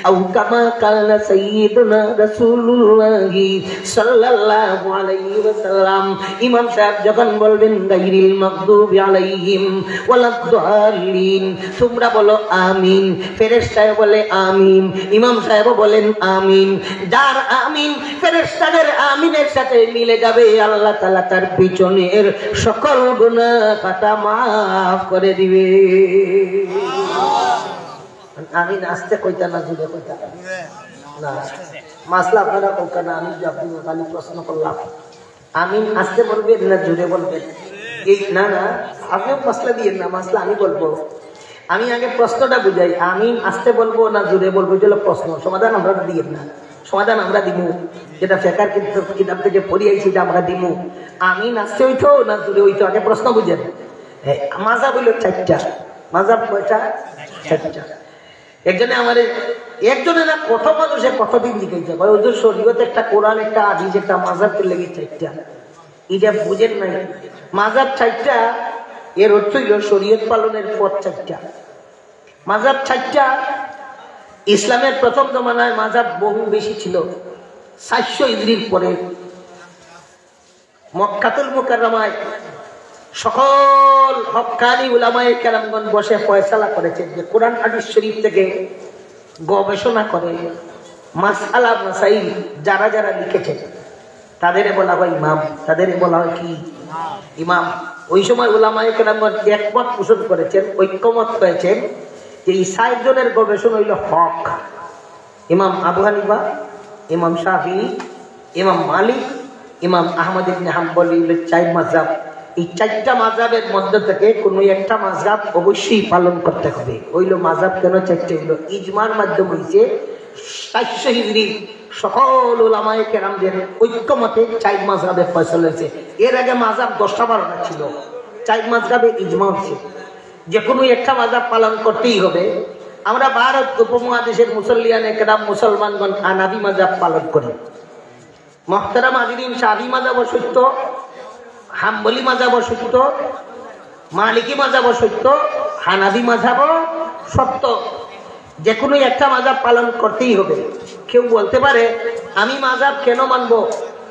আও কামা কালা সাইয়্যিদুনা রাসূলুল্লাহি সাল্লাল্লাহু আলাইহি ওয়াসাল্লাম। ইমাম সাহেব যখন বলবেন গায়রিল মাগদুবি আলাইহিম ওয়ালাদ-দাল্লিন, তোমরা বলো আমিন, ফেরেশতায় বলে আমিন, ইমাম সাহেব বলেন আমিন। যার আমিন ফেরেশতাদের আমিনের সাথে মিলে যাবে, আল্লাহ তাআলা তার পিছনের সকল গুনাহ খাতা মাফ করে দিবে। আমিন আস্তে কইতা না, জুড়ে কইতা না। মাসলা আপনারা কইতা না, আমি আপনি খালি প্রশ্ন করলাম। আমিন আস্তে বলবেন না জুড়ে বলবেন? এই না না, আপনিও মাসলা দিয়েন না, মাসলা আমি বলবো। আমি আগে প্রশ্নটা বুঝাই, আমিন আস্তে বলবো না জুড়ে বলবো, এটা হলো প্রশ্ন। সমাধান আমরা দিয়েন না, সমাধান আমরা দিমু। যেটা ফেকার কিতাব থেকে পড়িয়েছি এটা আমরা দিমু। আমিন আস্তে হইতো না জুড়ে হইতো, আগে প্রশ্ন বুঝেন। মাযহাব হইল 4টা। মাযহাব কয়টা? 4টা। একজনে না কত মানুষে কতদিন জিজ্ঞাসা করে, ওই যে শরীয়তে একটা কোরআন, একটা হাদিস, একটা মাযহাব লেগে 4টা। এটা বুঝেন নাই। মাযহাব 4টা, এর অর্থ হইল শরীয়ত পালনের পথ 4টা। মাযহাব 4টা। ইসলামের প্রথম জমানায় মাযহাব বহু বেশি ছিল। 400 হিজরির পরে মক্কাতুল মুকাররমায় সকল হক্কানি উলামায়ে কেরামগণ বসে ফয়সালা করেছেন যে কোরআন হাদিস শরীফ থেকে গবেষণা করে মাসআলা মাসাইল যারা যারা লিখেছেন তাদের বলা হয় ইমাম। তাদের বলা হয় কি? ইমাম। ওই সময় উলামায়ে কেরামগণ একমত পোষণ করেছেন, ঐক্যমত হয়েছেন যে এই 4 জনের গবেষণা হইল হক। ইমাম আবু হানিফা, ইমাম শাফিঈ, ইমাম মালিক, ইমাম আহমদ ইবনে হাম্বলি, 4 মাযহাব। এই 4টা মাযহাবের মধ্যে থেকে কোনো একটা মাযহাব অবশ্যই পালন করতে হবে। হইল মাযহাব কেন 4টা হইল? ইজমার মাধ্যমে হইছে 400 হিজরি সকল উলামায়ে কেরামদের ঐক্যমতে 4 মাযহাবে ফয়সালা হয়েছে। এর আগে মাযহাব 10টা 12টা ছিল, 4 মাযহাবে ইজমা হয়েছে, যে কোনো একটা মাযহাব পালন করতেই হবে। আমরা ভারত উপমহাদেশের মুসল্লিয়ানে কেরাম মুসলমানগণ হানাফি মাযহাব পালন করি। মুহতারাম হাজিরিন, শাফি মাযহাব সত্য, হাম্বলি মাযহাব সত্য, মালিকি মাযহাব সত্য, হানাফি মাযহাব সত্য। যে কোনো একটা মাযহাব পালন করতেই হবে। কেউ বলতে পারে আমি মাযহাব কেন মানবো,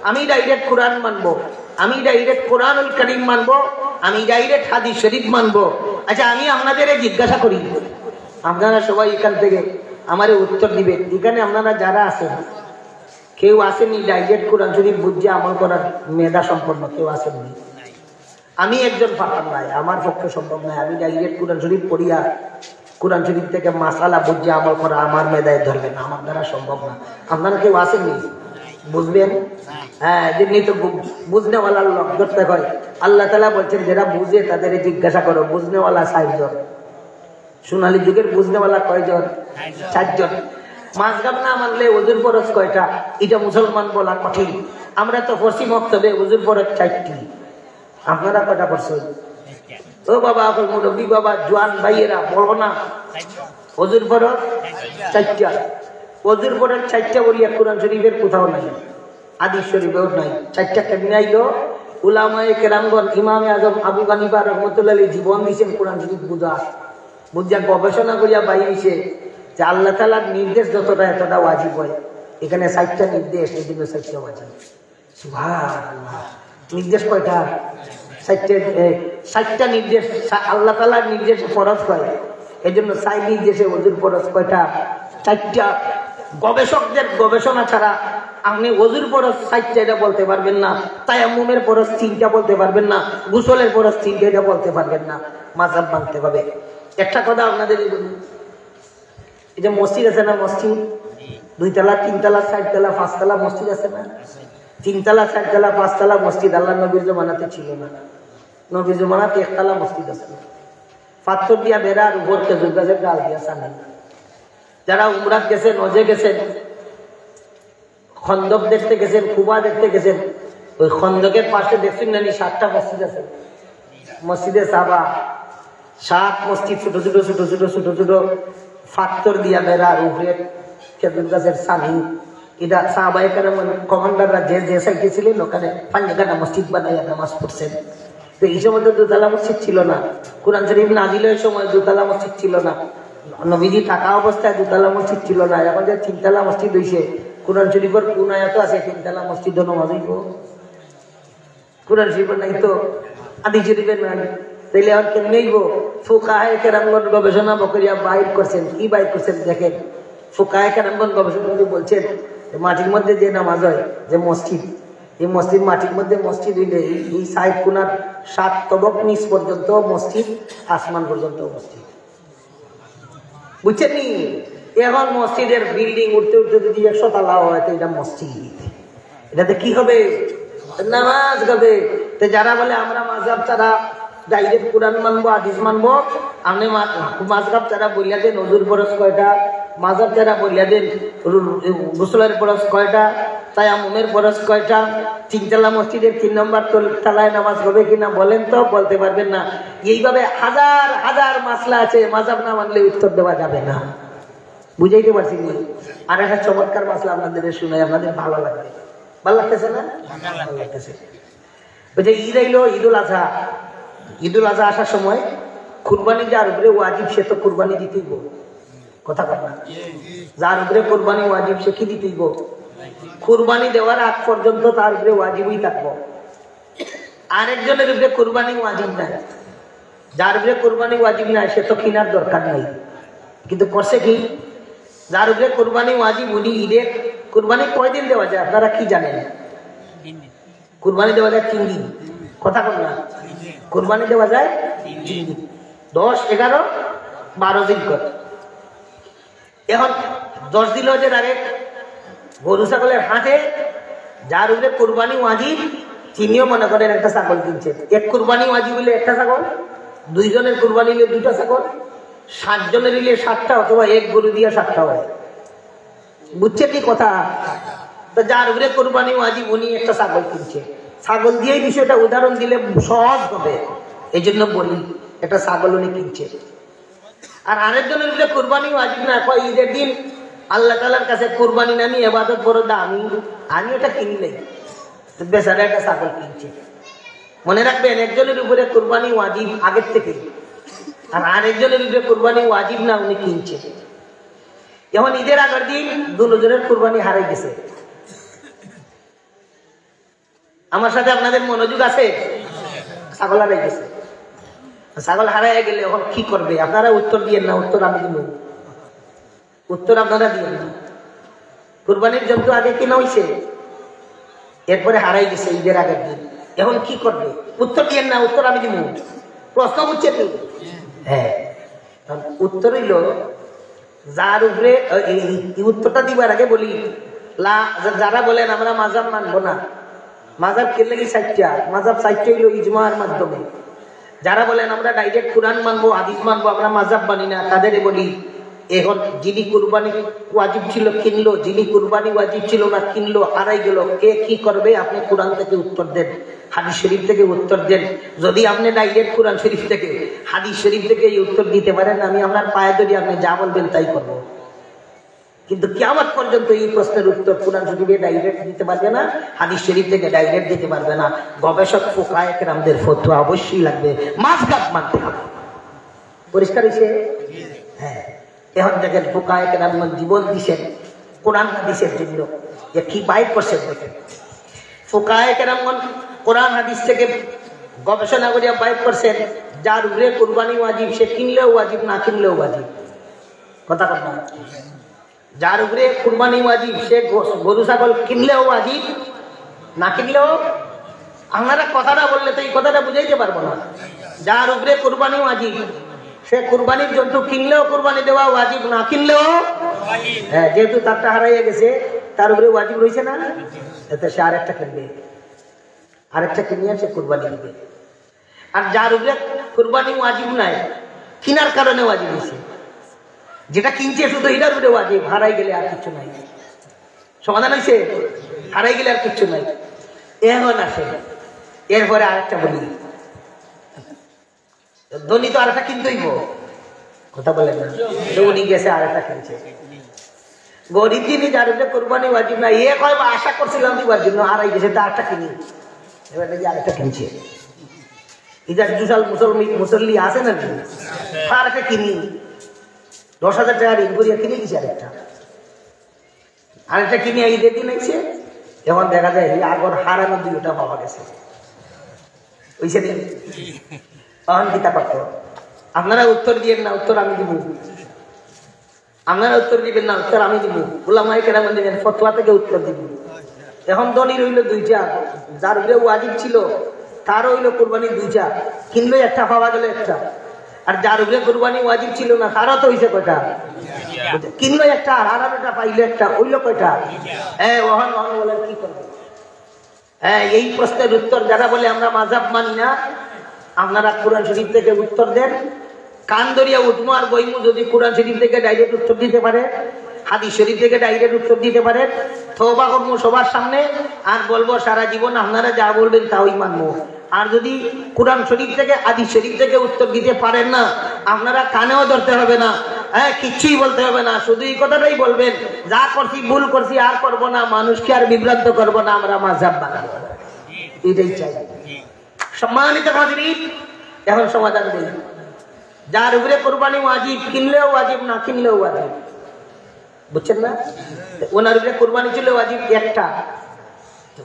আমি ডাইরেক্ট কোরআন মানবো, আমি ডাইরেক্ট কোরআনুল কারীম মানবো, আমি ডাইরেক্ট হাদিস শরীফ মানবো। আচ্ছা, আমি আপনাদের জিজ্ঞাসা করি, আপনারা সবাই এখান থেকে আমারে উত্তর দিবেন। এখানে আপনারা যারা আছেন, কেউ আসেননি ডাইরেক্ট কোরআন শরীফ বুঝে আমল করার মেধা সম্পন্ন? কেউ আসেননি? আমি একজন পাঠান নাই, আমার পক্ষে সম্ভব নয়। আমি ডাইরেক্ট কোরআন শরীফ পড়িয়া কোরআন শরীফ থেকে মাসালা বুঝে আমল করা আমার মেধায় ধরবে না, আমার দ্বারা সম্ভব না। আপনারা কেউ আসেননি? বুঝবেন? হ্যাঁ, যেমনি তো বুঝনেওয়ালার লোক ধরতে হয়। আল্লাহ তাআলা বলছেন যারা বুঝে তাদের জিজ্ঞাসা করো। বুঝনেওয়ালা 4 জন। সোনালী যুগের বুঝনেওয়ালা কয়জন? 4 জন। মাযহাব না মানলে ওযুর ফরজ কয়টা, এটা মুসলমান বলা কঠিন। আমরা তো পড়ছি মক্তবে ওযুর ফরজ 4টি। আপনারা কয়টা পড়ছেন? ও বাবা, আপনার মুরব্বী বাবা, জোয়ান ভাইয়েরা বলো না, ওযুর ফরজ 4টা। ওযুর ফরজ 4টা বলিয়া কোরআন শরীফের কোথাও নাই, হাদিস শরীফেও নাই। 4টা কেমনে আইলো? উলামায়ে কেরামগণ, ইমামে আজম আবু হানিফা রাহমাতুল্লাহ আলাইহি জীবন দিয়েছেন কোরআন শরীফ বুঝা গবেষণা করিয়া বাইরেছে যে আল্লাহ তাআলার নির্দেশ যতটা এতটা ওয়াজিব হয়। এখানে 4টা নির্দেশ, এই জন্য 4টা ওয়াজিব। সুবহানাল্লাহ। নির্দেশ কয়টা? 4টা নির্দেশ আল্লাহ তাআলার নির্দেশ ফরজ হয়। এই জন্য 4 নির্দেশে ওযুর ফরজ কয়টা? 4টা। গবেষকদের গবেষণা ছাড়া আপনি ওযুর ফরজ 4টা এটা বলতে পারবেন না, তায়াম্মুমের ফরজ 3টা বলতে পারবেন না, গোসলের ফরজ 3টা এটা বলতে পারবেন না। মাযহাব মানতে হবে। একটা কথা আপনাদের বলি, এই যে মসজিদ আছে না, মসজিদ 2 তলা 3 তলা 4 তলা 5 তলা মসজিদ আছে না? 3 তলা 4 তলা 5 তলা মসজিদ আল্লাহ নবীর জমানাতে ছিল না। নবীর জমানাতে 1 তলা মসজিদ আছে। পাথর দিয়া বেড়ার উপর খেজুর গাছের ডাল দিয়া সামনে। যারা উমরাত গেছেন, হজে গেছেন, খন্দক দেখতে গেছেন, কুবা দেখতে গেছেন, ওই খন্দকের পাশে দেখছেন নানি 7টা মসজিদ আছে। মসজিদে সাবা 7 মসজিদ, ছোট ছোট ছোট ছোট ছোট ছোট পাথর দিয়া বেড়ার উপরে খেজুর গাছের সানি। এটা সাহাবায়ে কেরাম কমান্ডাররা যে যে সাইডে ছিলেন ওখানে 5 মসজিদ বানাইয়া নামাজ পড়ছেন। তো এই সময় তো 2 তলা মসজিদ ছিল না। কোরআন শরীফ নাজিলের সময় 2 তলা মসজিদ ছিল না। নবীজি থাকা অবস্থায় 2 তলা মসজিদ ছিল না। এখন যে 3 তলা মসজিদ হয়েছে, কোরআন শরীফের কোন আয়াত আছে 3 তলা মসজিদ নামাজ হইব? কোরআন শরীফের নাই তো, হাদিস শরীফের নাই। তাইলে আর কেমনে হইব? ফুকাহায়ে কেরামগণ গবেষণা করিয়া বাইর করছেন। কি বাইর করছেন দেখেন। ফুকাহায়ে কেরামগণ গবেষণা করে বলছেন মাটির মধ্যে যে নামাজ হয়, যে মসজিদ, এই মসজিদ মাটির মধ্যে মসজিদ হইলে এই 60 কোণার 7 তবক নিচ পর্যন্ত মসজিদ, আসমান পর্যন্ত মসজিদ। বুঝছেন নি? এখন মসজিদের বিল্ডিং উঠতে উঠতে যদি 100 তলা হয় তো এটা মসজিদ। এটাতে কি হবে? নামাজ হবে। তো যারা বলে আমরা মাযহাব ছাড়া ডাইরেক্ট কোরআন মানবো, হাদিস মানবো, আপনি মাযহাব ছাড়া বলিয়া দেন ওযুর ফরজ কয়টা, মাযহাব ছাড়া বলিয়া দেন গোসলের ফরজ কয়টা, তায়াম্মুমের ফরজ কয়টা, 3 তলা মসজিদের 3 নম্বর তলায় নামাজ হবে কিনা বলেন তো? বলতে পারবেন না। এইভাবে হাজার হাজার মাসলা আছে, মাযহাব না মানলে উত্তর দেওয়া যাবে না। বুঝাইতে পারছি না? আর একটা চমৎকার মাসলা আপনাদের শুনে আপনাদের ভালো লাগবে। ভালো লাগতেছে না? ভালো লাগতেছে। ওই যে ঈদ আইলো, ঈদুল আজহা। ঈদুল আজহা আসার সময় কুরবানি যার উপরে ওয়াজিব সে তো কুরবানি দিতেইব। কথা কথা, যার উপরে কুরবানি ওয়াজিব সে কি দিতেইব? কুরবানি দেওয়ার আগ পর্যন্ত তার উপরে ওয়াজিবই থাকবো। আরেকজনের উপরে কুরবানি ওয়াজিব নাই। যার উপরে কুরবানি ওয়াজিব নাই সে তো কিনার দরকার নাই, কিন্তু করছে কি? যার উপরে কুরবানি ওয়াজিব উনি ঈদে কুরবানি কয়দিন দেওয়া যায় আপনারা কি জানেন? কুরবানি দেওয়া যায় 3 দিন। কথা বল না, কুরবানি দেওয়া যায় 3 দিন, 10, 11, 12 দিন করে। এখন 10 দিন হচ্ছে ডাইরেক্ট গরু ছাগলের হাটে যার উপরে কুরবানি ওয়াজিব তিনিও মনে করেন একটা ছাগল কিনছেন। এক কুরবানি ওয়াজিব হইলে একটা ছাগল, 2 জনের কুরবানি হইলে 2টা ছাগল, 7 জনের হইলে 7টা, অথবা এক গরু দিয়ে 7টা হয়। বুঝছে কি কথা? তো যার উপরে কোরবানি ওয়াজিব উনি একটা ছাগল কিনছে, ছাগল দিয়েই বিষয়টা উদাহরণ দিলে সহজ হবে, এই জন্য বলি একটা ছাগল উনি কিনছে। আর আরেকজনের উপরে কোরবানি ওয়াজিব না, কয় ঈদের দিন আল্লাহ তাআলার কাছে কোরবানি নামি ইবাদত বড় দামি, আমি ওটা কিনলেই বেচারা একটা ছাগল কিনছে। মনে রাখবেন একজনের উপরে কোরবানি ওয়াজিব আগের থেকে, আর আরেকজনের উপরে কোরবানি ওয়াজিব না, উনি কিনছে। যেমন ঈদের আগের দিন দুজনের কোরবানি হারাই গেছে। আমার সাথে আপনাদের মনোযোগ আছে? ছাগল হারাই গেছে। ছাগল হারাই গেলে এখন কি করবে? আপনারা উত্তর দিয়েন না, উত্তর আমি দিব, উত্তর আপনারা দিয়েন না। কোরবানির জন্তু আগে কিনা হয়েছে, এরপরে হারাই গেছে ঈদের আগের দিন, এখন কি করবে? উত্তর দিয়েন না, উত্তর আমি দিব। প্রশ্ন বুঝছে তো? হ্যাঁ, উত্তর হইল যার উপরে, উত্তরটা দিবার আগে বলি যারা বলেন আমরা মাযহাব মানবো না, মাযহাব কে লাগি চারটা, মাযহাব চারটা হইল ইজমার মাধ্যমে। যারা বলেন আমরা ডাইরেক্ট কোরআন মানবো, হাদিস মানবো, আমরা মাযহাব মানি না, তাদের বলি এখন যিনি কুরবানি ওয়াজিব ছিল কিনলো, যিনি কুরবানি ওয়াজিব ছিল না কিনলো, হারাই গেল, কে কি করবে? আপনি কোরআন থেকে উত্তর দেন, হাদিস শরীফ থেকে উত্তর দেন। যদি আপনি ডাইরেক্ট কোরআন শরীফ থেকে হাদিস শরীফ থেকে এই উত্তর দিতে পারেন, আমি আপনার পায়ে ধরি, আপনি যা বলবেন তাই করব। কিন্তু কিয়ামত পর্যন্ত এই প্রশ্নের উত্তর কোরআন শরীফে ডাইরেক্ট দিতে পারবে না, হাদিস শরীফ থেকে ডাইরেক্ট দিতে পারবে না। গবেষক ফুকায়ে কেরামদের ফতোয়া অবশ্যই লাগবে, মাযহাব মানতে হবে। পরিষ্কার হয়েছে? হ্যাঁ, এখন দেখেন ফুকায়ে কেরাম জীবন দিচ্ছেন কোরআন হাদিসের জন্য, যে কি বাইর করছেন দেখেন। ফুকায়ে কেরাম কোরআন হাদিস থেকে গবেষণা করিয়া বাইর করছেন যার উপরে কুরবানি ওয়াজিব সে কিনলেও ওয়াজিব, না কিনলেও ওয়াজিব। কথা কথা, যার উপরে কুরবানি ওয়াজিব সে গরু ছাগল কিনলেও ওয়াজিব, না কিনলেও। আপনারা কথাটা বললে তো এই কথাটা বুঝাইতে পারবো না। যার উপরে কুরবানি ওয়াজিব সে কুরবানির জন্তু কিনলেও কুরবানি দেওয়া ওয়াজিব, না কিনলেও। হ্যাঁ, যেহেতু তারটা হারাইয়া গেছে তার উপরে ওয়াজিব রয়েছে না, এতে সে আরেকটা কিনবে, আরেকটা কিনিয়ে সে কুরবানি দিবে। আর যার উপরে কুরবানি ওয়াজিব নাই, কিনার কারণে ওয়াজিব হয়েছে, যেটা কিনছে শুধু এটার উপরে ওয়াজিব, হারাই গেলে আর কিছু নাই। সমাধান হয়েছে? হারাই গেলে আর কিছু নাই। এখন আসে এরপরে আরেকটা বলি, ধনী তো আরেকটা কিনতেই, কথা বলেন না, উনি গেছে আরেকটা কিনছে। গরিব যিনি যার উপরে কোরবানি ওয়াজিব না, এ কয় আশা করছিলাম দিবার জন্য, হারাই গেছে তা আরেকটা কিনি, এবার নাকি আরেকটা কিনছে। ইদার দুসাল মুসল্লি আছে নাকি, আরেকটা কিনি, 10,000 টাকা ঋণ করিয়া কিনে দিছে আরেকটা কিনিয়া ঈদের দিন আইছে। এখন দেখা যায় আগর হারানো দুইটা পাওয়া গেছে, ওইসে দিন অহন গীতা পাঠ। আপনারা উত্তর দিবেন না, উত্তর আমি দিব। আপনারা উত্তর দিবেন না, উত্তর আমি দিব। উলামায়ে কেরাম দিবেন, ফতোয়া থেকে উত্তর দিব। এখন ধনী রইল দুইটা, যার উপরে ওয়াজিব ছিল তার হইল কুরবানি দুইটা, কিনলো একটা, পাওয়া গেল একটা। আর যার উপরে কুরবানি ওয়াজিব ছিল না তারও তো হইছে কয়টা, কিনলো একটা, আর হারানোটা পাইলো একটা, হইলো কয়টা? হ্যাঁ, ওহন বলেন কি করবে? হ্যাঁ, এই প্রশ্নের উত্তর যারা বলে আমরা মাযহাব মানি না, আপনারা কোরআন শরীফ থেকে উত্তর দেন। কান ধরিয়া উঠবো আর বইমু, যদি কোরআন শরীফ থেকে ডাইরেক্ট উত্তর দিতে পারে, হাদিস শরীফ থেকে ডাইরেক্ট উত্তর দিতে পারে, তওবা করবো সবার সামনে, আর বলবো সারা জীবন আপনারা যা বলবেন তাই মানবো। আর যদি কোরআন শরীফ থেকে হাদিস শরীফ থেকে উত্তর দিতে পারেন না, আপনারা কানেও ধরতে হবে না, হ্যাঁ, কিচ্ছুই বলতে হবে না, শুধু এই কথাটাই বলবেন, যা করছি ভুল করছি আর করবো না, মানুষকে আর বিভ্রান্ত করবো না, আমরা মাযহাব মানবো, এটাই চাই। সম্মানিত হাজিরিন, এখন সমাধান দিই। যার উপরে কুরবানি ওয়াজিব, কিনলেও ওয়াজিব, না কিনলেও ওয়াজিব, বুঝছেন না? ওনার উপরে কুরবানি ছিল ওয়াজিব একটা,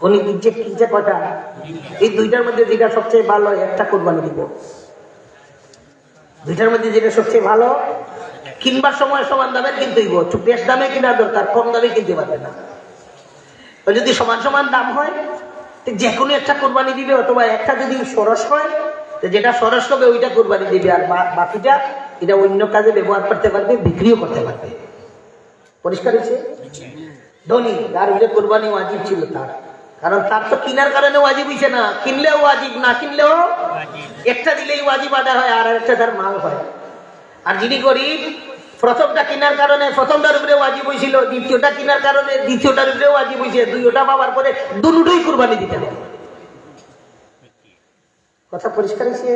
উনি কিনছে কয়টা? এই দুইটার মধ্যে যেটা সবচেয়ে ভালো একটা কুরবানি দিব। দুইটার মধ্যে যেটা সবচেয়ে ভালো, কিনবার সময় সমান দামে কিনতেই, একটু বেশ দামে কেনার দরকার, কম দামে কিনতে পারবে না। যদি সমান সমান দাম হয় যে কোনো একটা কুরবানি দিবে, অথবা একটা যদি সরস হয়, যেটা সরস হবে ওইটা কুরবানি দিবে, আর বাকিটা এটা অন্য কাজে ব্যবহার করতে পারবে, বিক্রিও করতে পারবে। পরিষ্কার হয়েছে? ধনী যার উপরে কুরবানি ওয়াজিব ছিল তার, কারণ তার তো কিনার কারণে ওয়াজিব হইছে না, কিনলেও ওয়াজিব, না কিনলেও একটা দিলেই ওয়াজিব আদায় হয়, আর একটা তার মাল হয়। আর যিনি গরিব প্রথমটা কেনার কারণে প্রথমটার উপরে ওয়াজিব হয়েছিল, দ্বিতীয়টা কেনার কারণে দ্বিতীয়টার উপরে ওয়াজিব হয়েছে, দুইটা পাওয়ার পরে দুটোই কুরবানি দিতে হবে। কথা পরিষ্কার হয়েছে?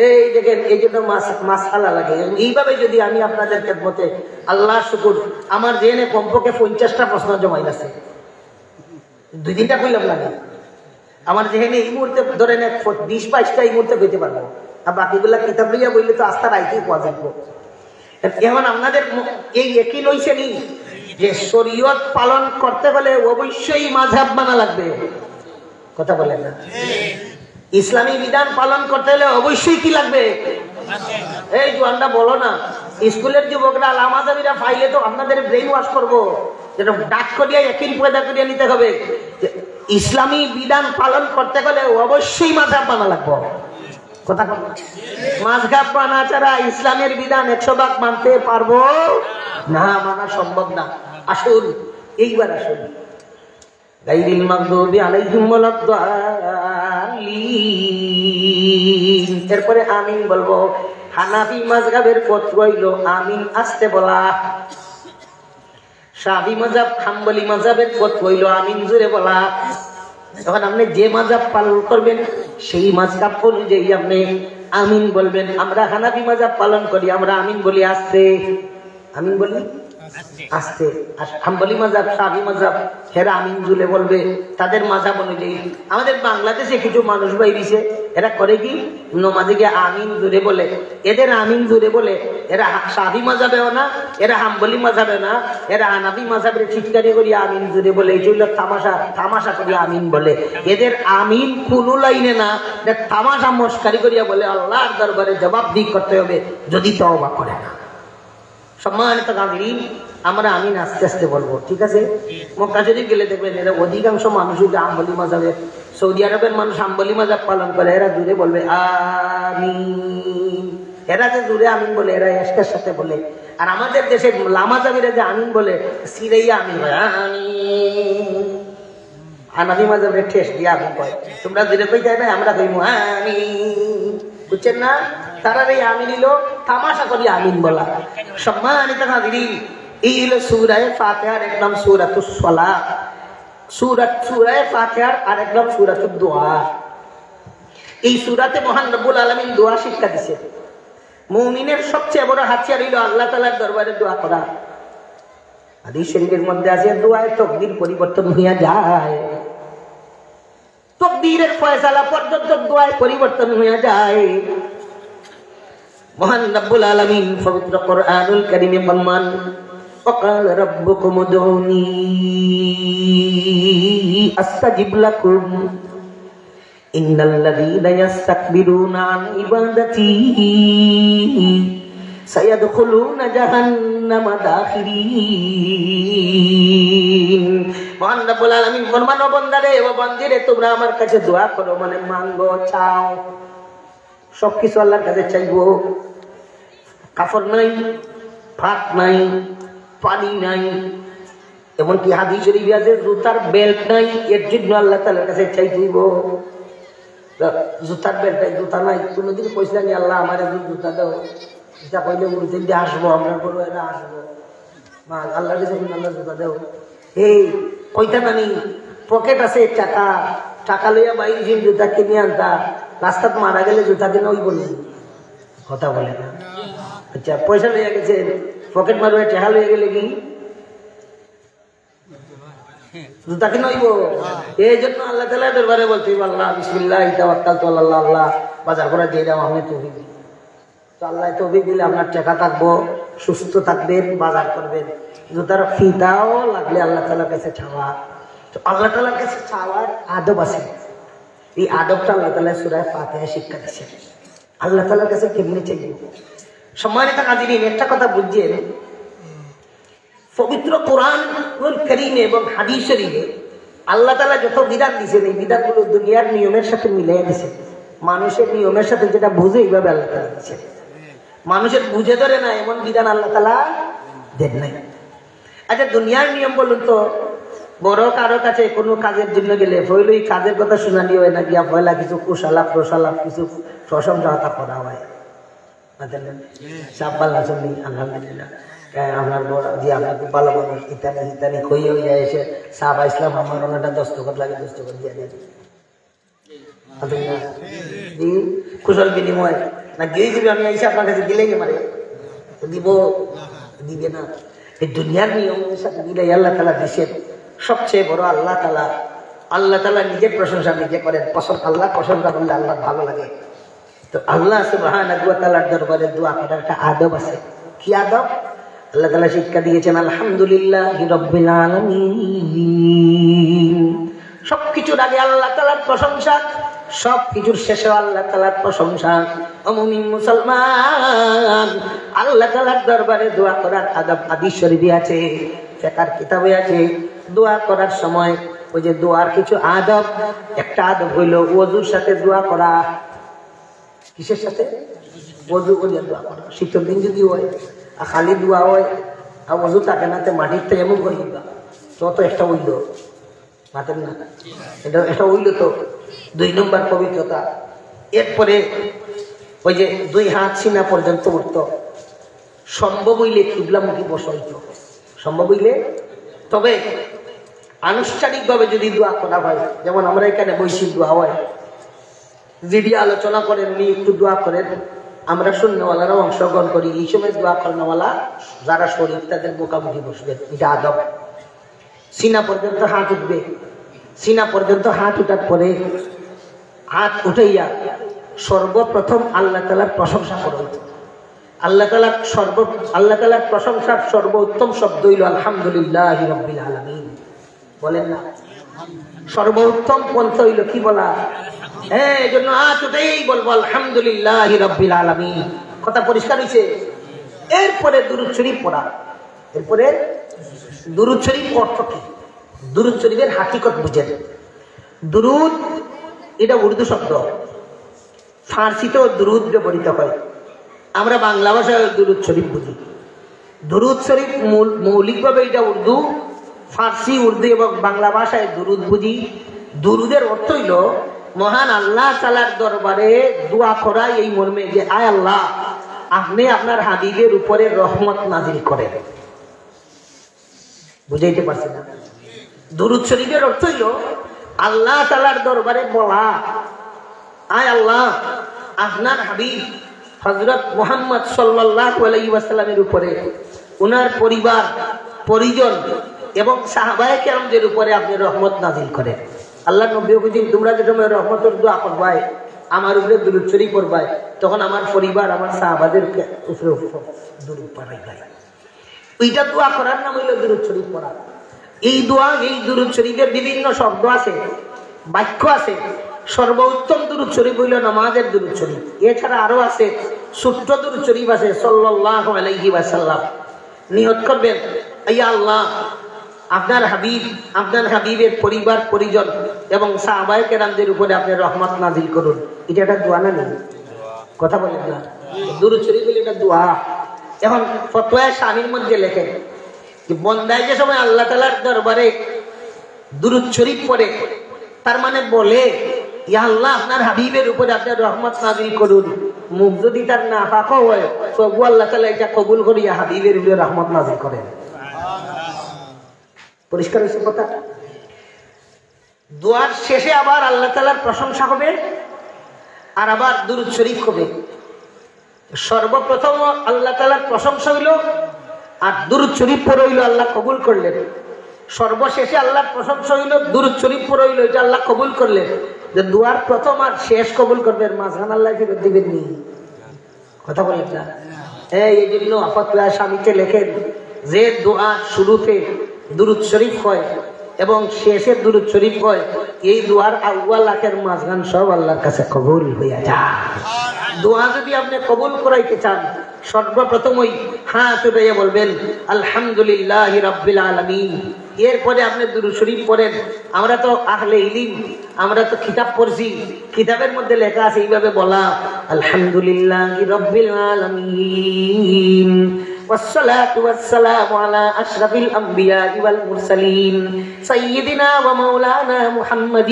এই দেখেন, এই জন্য মাসআলা লাগে। এইভাবে যদি আমি আপনাদের খেদমতে, আল্লাহ শুকুর, আমার জেনে কমপক্ষে 50টা প্রশ্ন জমাই আছে, 2-3টা কইলাম লাগে আমার যেখানে এই মুহূর্তে ধরেন 20-22টা এই মুহূর্তে কইতে পারবো, আর বাকিগুলা কিতাব লইয়া বললে তো আস্থার আইতেই পাওয়া যাবো। এখন আপনাদের এই একই লইছে নি যে শরীয়ত পালন করতে হলে অবশ্যই মাযহাব মানা লাগবে। কথা বলেন না? ইসলামী বিধান পালন করতে হলে অবশ্যই কি লাগবে? এই জোয়ানরা বলো না, স্কুলের যুবকরা লামাজাবিরা পাইলে তো আপনাদের ব্রেইন ওয়াশ করবো, যেটা ডাক করিয়া একই পয়দা করিয়া নিতে হবে। ইসলামী বিধান পালন করতে হলে অবশ্যই মাযহাব মানা লাগবে। কথা মাযহাব মানা ছাড়া ইসলামের বিধান 100% মানতে পারবো না, মানা সম্ভব না। আসুন এইবার আসুন, গায়রিল মাগদুবি আলাইহিম ওয়ালাদ-দাল্লিন, এরপরে আমিন বলবো। হানাফি মাযহাবের পথ হইল আমিন আস্তে বলা, শাফি মাযহাব হাম্বলি মাযহাবের পথ হইল আমিন জোরে বলা। তখন আপনি যে মাযহাব পালন করবেন সেই মাযহাব অনুযায়ী আপনি আমিন বলবেন। আমরা হানাফি মাযহাব পালন করি, আমরা আমিন বলি আস্তে, আমিন বলি আস্তে। আর হাম্বলি মাযহাব শাফি মাযহাব এরা আমিন জুলে বলবে তাদের মাযহাব অনুযায়ী। আমাদের বাংলাদেশে কিছু মানুষ বাইরিছে, এরা করে কি নমাজে গিয়ে আমিন জুড়ে বলে, এদের আমিন জুড়ে বলে এরা শাফি মাযহাবেও না, এরা হাম্বলি মাযহাবে না, এরা হানাফি মাযহাবের চিৎকারি করি আমিন জুড়ে বলে। এই জন্য তামাশা করি আমিন বলে। এদের আমিন কোনো লাইনে না, তামাশা মস্কারি করিয়া বলে আল্লাহর দরবারে জবাবদিহি করতে হবে যদি তওবা করে না। সম্মানিত হাজিরিন, আমরা আমিন আস্তে আস্তে বলবো, ঠিক আছে? মক্কা শরীফ গেলে দেখবেন এরা অধিকাংশ মানুষ হাম্বলি মাযহাবের, সৌদি আরবের মানুষ হাম্বলি মাযহাব পালন করে, এরা জুড়ে বলবে আমিন। এরা যে জুড়ে আমিন বলে এরা এশকের সাথে বলে। আর আমাদের দেশে লামাজাবিরা যে আমিন বলে সিরাইয়া আমিন হয়, আমিন। হানাফি মাযহাবের ঠেস দিয়ে আমিন কয়, তোমরা জুড়ে কই যাই না, আমরা কইমু আমিন। বুঝছেন না? তারা এই আমিন হলো তামাশা করি আমিন বলা। সম্মানিত হাজিরিন, এই হলো সূরা ফাতিহার এক নাম সূরাতুস সালাত, সূরা ফাতিহার আরেক নাম সূরাতুদ দুআ। এই সূরাতে মহান রব্বুল আলামিন দোয়া শিক্ষা দিয়েছে। মুমিনের সবচেয়ে বড় হাতিয়ার হলো আল্লাহ তাআলার দরবারে দোয়া করা। হাদিস শরীফের মধ্যে আছে দোয়ায় তাকদীর পরিবর্তন হইয়া যায়, তাকদীরের ফয়সালা পর্যন্ত দোয়ায় পরিবর্তন হইয়া যায়। মহান রব্বুল আলামিন পবিত্র কোরআনুল কারীমে ফরমান, ওয়াকাল রাব্বুকুম উদউনি আস্তাজিব লাকুম ইন্নাল্লাযীনা ইস্তাকবিরুনা আন ইবাদাতি সায়াদখুলুনা জাহান্নামা দাখিরিন। মহান রব্বুল আলামিন ফরমান, ও বান্দারে, ও বান্দিরে, তোমরা আমার কাছে দোয়া করো, মানে মাঙ্গো, চাও, সবকিছু আল্লাহর কাছে চাইবো। কাপড় নাই, ভাত নাই, পানি নাই, এমনকি হাদিস শরীফে আছে জুতার বেল্ট নাই, এর জন্য আল্লাহ তাআলার কাছে চাইব। জুতার বেল্ট নাই, জুতা নাই, কোনোদিন কইছিলেন আল্লাহ আমার জুতা দাও, এটা কইলে উড়তে দিয়ে আসবো, আমরা বলবো এরা আসবো, মা আল্লাহ কাছে আল্লাহ জুতা দাও। এই কইতা নানি পকেট আছে, টাকা লইয়া বাইরে জুতা কিনে আনতা, রাস্তাত মারা গেলে জুতা কিনে ওই বলি কথা বলে না। আচ্ছা, পয়সা লইয়া গেছে, পকেট মারবে, টাকা লইয়া গেলে কি জুতা কিনে হইব? এই জন্য আল্লাহ তাআলা দরবারে বলতে হইব, আল্লাহ বিসমিল্লাহ তাওয়াক্কালতু আলাল্লাহ, আল্লাহ বাজার করে দিয়ে দাও, আমি তৌফিক দিই। তো আল্লাহ তৌফিক দিলে আপনার টাকা থাকবো, সুস্থ থাকবেন, বাজার করবেন। জুতার ফিতাও লাগলে আল্লাহ তাআলার কাছে চাওয়া। তো আল্লাহ তাআলার কাছে চাওয়ার আদব আছে, এই আদবটা আল্লাহ তাআলা সূরা ফাতিহা শিক্ষা দিয়েছে। আল্লাহ তাআলার কাছে কেমনে চাইব? সম্মানিত হাজিরিন, একটা কথা বুঝছেন, পবিত্র কোরআনুল কারীমে এবং হাদিস শরীফে আল্লাহ তাআলা যত বিধান দিয়েছেন, এই বিধানগুলো দুনিয়ার নিয়মের সাথে মিলিয়ে দিয়েছেন। মানুষের নিয়মের সাথে যেটা বুঝে এইভাবে আল্লাহ তাআলা দিয়েছেন। মানুষের বুঝে ধরে না এমন বিধান আল্লাহ তাআলা দেন নাই। আচ্ছা, দুনিয়ার নিয়ম বলুন তো, বড় কারো কাছে কোনো কাজের জন্য গেলে হইল এই কাজের কথা শোনানি হয় না, গিয়া পয়লা কিছু কুশালাপ প্রশালাপ কিছু প্রশংসা করা হয়। সব ভালো আছেন আলহামদুলিল্লাহ। আপনার যে আপনার খুব ভালো মানুষ ইত্যাদি ইত্যাদি কইয়ে হইয়া এসে সাহাবা ইসলাম আমার ওনাটা দস্তখত লাগে দস্তখত দিয়ে দিয়ে কুশল বিনিময় না গিয়ে দিবি আমি এসে আপনার কাছে দিলেই মারে দিব দিবে না। এই দুনিয়ার নিয়মের সাথে দিলে আল্লাহ তালা দিচ্ছেন সবচেয়ে বড় আল্লাহ তালা। আল্লাহ তালা নিজের প্রশংসা নিজে করেন, আল্লাহ প্রশংসা করলে আল্লাহ ভালো লাগে। তো আল্লাহ সুবহানাহু ওয়া তাআলার দরবারে দোয়া করার একটা আদব আছে। কি আদব? আল্লাহ তাআলা শিক্ষা দিয়েছেন আলহামদুলিল্লাহি রাব্বিল আলামিন। সবকিছুর আগে আল্লাহ তাআলার প্রশংসা, সবকিছুর শেষে আল্লাহ তাআলার প্রশংসা। ও মুমিন মুসলমান, আল্লাহ তাআলার দরবারে দোয়া করার আদব হাদিস শরীফে আছে, ফিকহের কিতাবে আছে। দোয়া করার সময় ওই যে দোয়ার কিছু আদব, একটা আদব হইল ওযুর সাথে দোয়া করা। কিসের সাথে? ওযু করে দোয়া করা। শীতের দিন যদি হয় আর খালি দোয়া হয় আর ওযু থাকে না, মাটির থেকে এমন করে দিবা তত একটা হইল মাতেন না, এটা একটা হইল। তো 2 নম্বর পবিত্রতা। এরপরে ওই যে 2 হাত সিনা পর্যন্ত উঠত, সম্ভব হইলে কিবলামুখী বসাইত, সম্ভব হইলে। তবে আনুষ্ঠানিকভাবে যদি দোয়া করা হয়, যেমন আমরা এখানে বৈশ্বিক দোয়া হয়, যিনি আলোচনা করেন উনি একটু দোয়া করেন, আমরা শূন্যওয়ালারাও অংশগ্রহণ করি। এই সময় দোয়া করেনওয়ালা যারা শরীর তাদের মুখামুখি বসবেন, এটা আদব। সিনা পর্যন্ত হাত উঠবে, সিনা পর্যন্ত হাত উঠার পরে হাত উঠাইয়া সর্বপ্রথম আল্লাহ তাআলার প্রশংসা করবেন। আল্লাহ তাআলার প্রশংসার সর্বোত্তম শব্দ হইল আলহামদুলিল্লাহি রাব্বিল আলামিন। বলেন না, সর্বোত্তম পন্থ হইল কি বলা? এই জন্য হাত উঠেই বলবো আলহামদুলিল্লাহি রাব্বিল আলামিন। কথা পরিষ্কার হইছে? এরপরে দুরূদ শরীফ পড়া। এরপরে দুরূদ শরীফ অর্থ কি? দুরূদ শরীফের হাকিকত বুঝেন। দুরূদ এটা উর্দু শব্দ, ফার্সিতেও দুরূদ ব্যবহৃত হয়। আমরা বাংলা ভাষায় দুরূদ শরীফ বুঝি। দুরূদ শরীফ মৌলিকভাবে এটা উর্দু, ফার্সি, উর্দু এবং বাংলা ভাষায় দুরূদ বুঝি। দুরূদের অর্থ হইল মহান আল্লাহ তাআলার দরবারে দোয়া করা, এই মর্মে যে আয় আল্লাহ আপনি আপনার হাবিবের উপরে রহমত নাজিল করেন। বুঝাইতে পারছি না? দুরূদ শরীফের অর্থ হইল আল্লাহ তাআলার দরবারে বলা, আয় আল্লাহ আপনার হাবিব হযরত মুহাম্মদ সাল্লাল্লাহু আলাইহি ওয়াসাল্লামের উপরে, ওনার পরিবার পরিজন এবং সাহাবায়ে কেরামদের উপরে আপনি রহমত নাজিল করেন। আল্লাহ নবী বুঝিন তোমরা যে সময় রহমতের দোয়া করবাই, আমার উপরে দুরূদ শরীফ পড়বাই, তখন আমার পরিবার আমার সাহাবাদের উপরে দুরূদ পড়াইবাই। ওইটা দোয়া করার নাম হইল দুরূদ শরীফ পড়া। এই দোয়া, এই দুরূদ শরীফের বিভিন্ন শব্দ আছে, বাক্য আছে। সর্বোত্তম দুরূদ শরীফ হইল নামাজের দুরূদ শরীফ। এছাড়া আরো আছে ছোট্ট দুরূদ শরীফ আছে সাল্লাল্লাহু আলাইহি ওয়াসাল্লাম। নিয়ত করবেন, ইয়া আল্লাহ আপনার হাবিব, আপনার হাবিবের পরিবার পরিজন এবং সাহাবায়ে কেরামদের উপরে আপনি রহমত নাজিল করুন। এটা একটা দোয়া না? নেই কথা বলেন না? দুরূদ শরীফ হইল এটা দোয়া। এখন ফতোয়া শামির মধ্যে লেখেন যে বন্দায় যে সময় আল্লাহ তাআলার দরবারে দুরূদ শরীফ পড়ে, তার মানে বলে ইয়া আল্লাহ আপনার হাবিবের উপরে আপনার রহমত নাজিল করুন। মুখ যদি তার নাপাক হয় তবু আল্লাহ তাআলা এটা কবুল করিয়া হাবিবের উপরে রহমত নাজিল করেন। পরিষ্কার হয়েছে কথা? দোয়ার শেষে আবার আল্লাহ তাআলার প্রশংসা হবে আর আবার দুরূদ শরীফ হবে। সর্বপ্রথম আল্লাহ তাআলার প্রশংসা হইল আর দুরূদ শরীফ পড়ে হইল আল্লাহ কবুল করলেন। সর্বশেষে আল্লাহর প্রশংসা হইল, দুরূদ শরীফ পড়ে হইল, এটা আল্লাহ কবুল করলেন। যে দোয়ার প্রথম আর শেষ কবুল করবেন, মাঝখান আল্লাহ ফেরত দিবেন নি। কথা বলেন না? এই জন্য ফতোয়া শামিতে লেখেন যে দোয়া শুরুতে দুরূদ শরীফ হয় এবং শেষে দুরূদ শরীফ হয়, এই দোয়ার আউয়াল আখের মাঝখান সব আল্লাহর কাছে কবুল হইয়া যায়। দোয়া যদি আপনি কবুল করাইতে চান, সর্বপ্রথম ওই হাত উঠাইয়া বলবেন আলহামদুলিল্লাহি রাব্বিল আলামিন। এরপরে আপনি দুরূদ শরীফ পড়েন। আমরা তো আহলে ইলম, আমরা তো কিতাব পড়ছি, কিতাবের মধ্যে লেখা আছে এইভাবে বলা আলহামদুলিল্লাহি রাব্বিল আলামিন والصلاة والسلام على أشرف الأنبياء والمرسلين سيدنا ومولانا محمد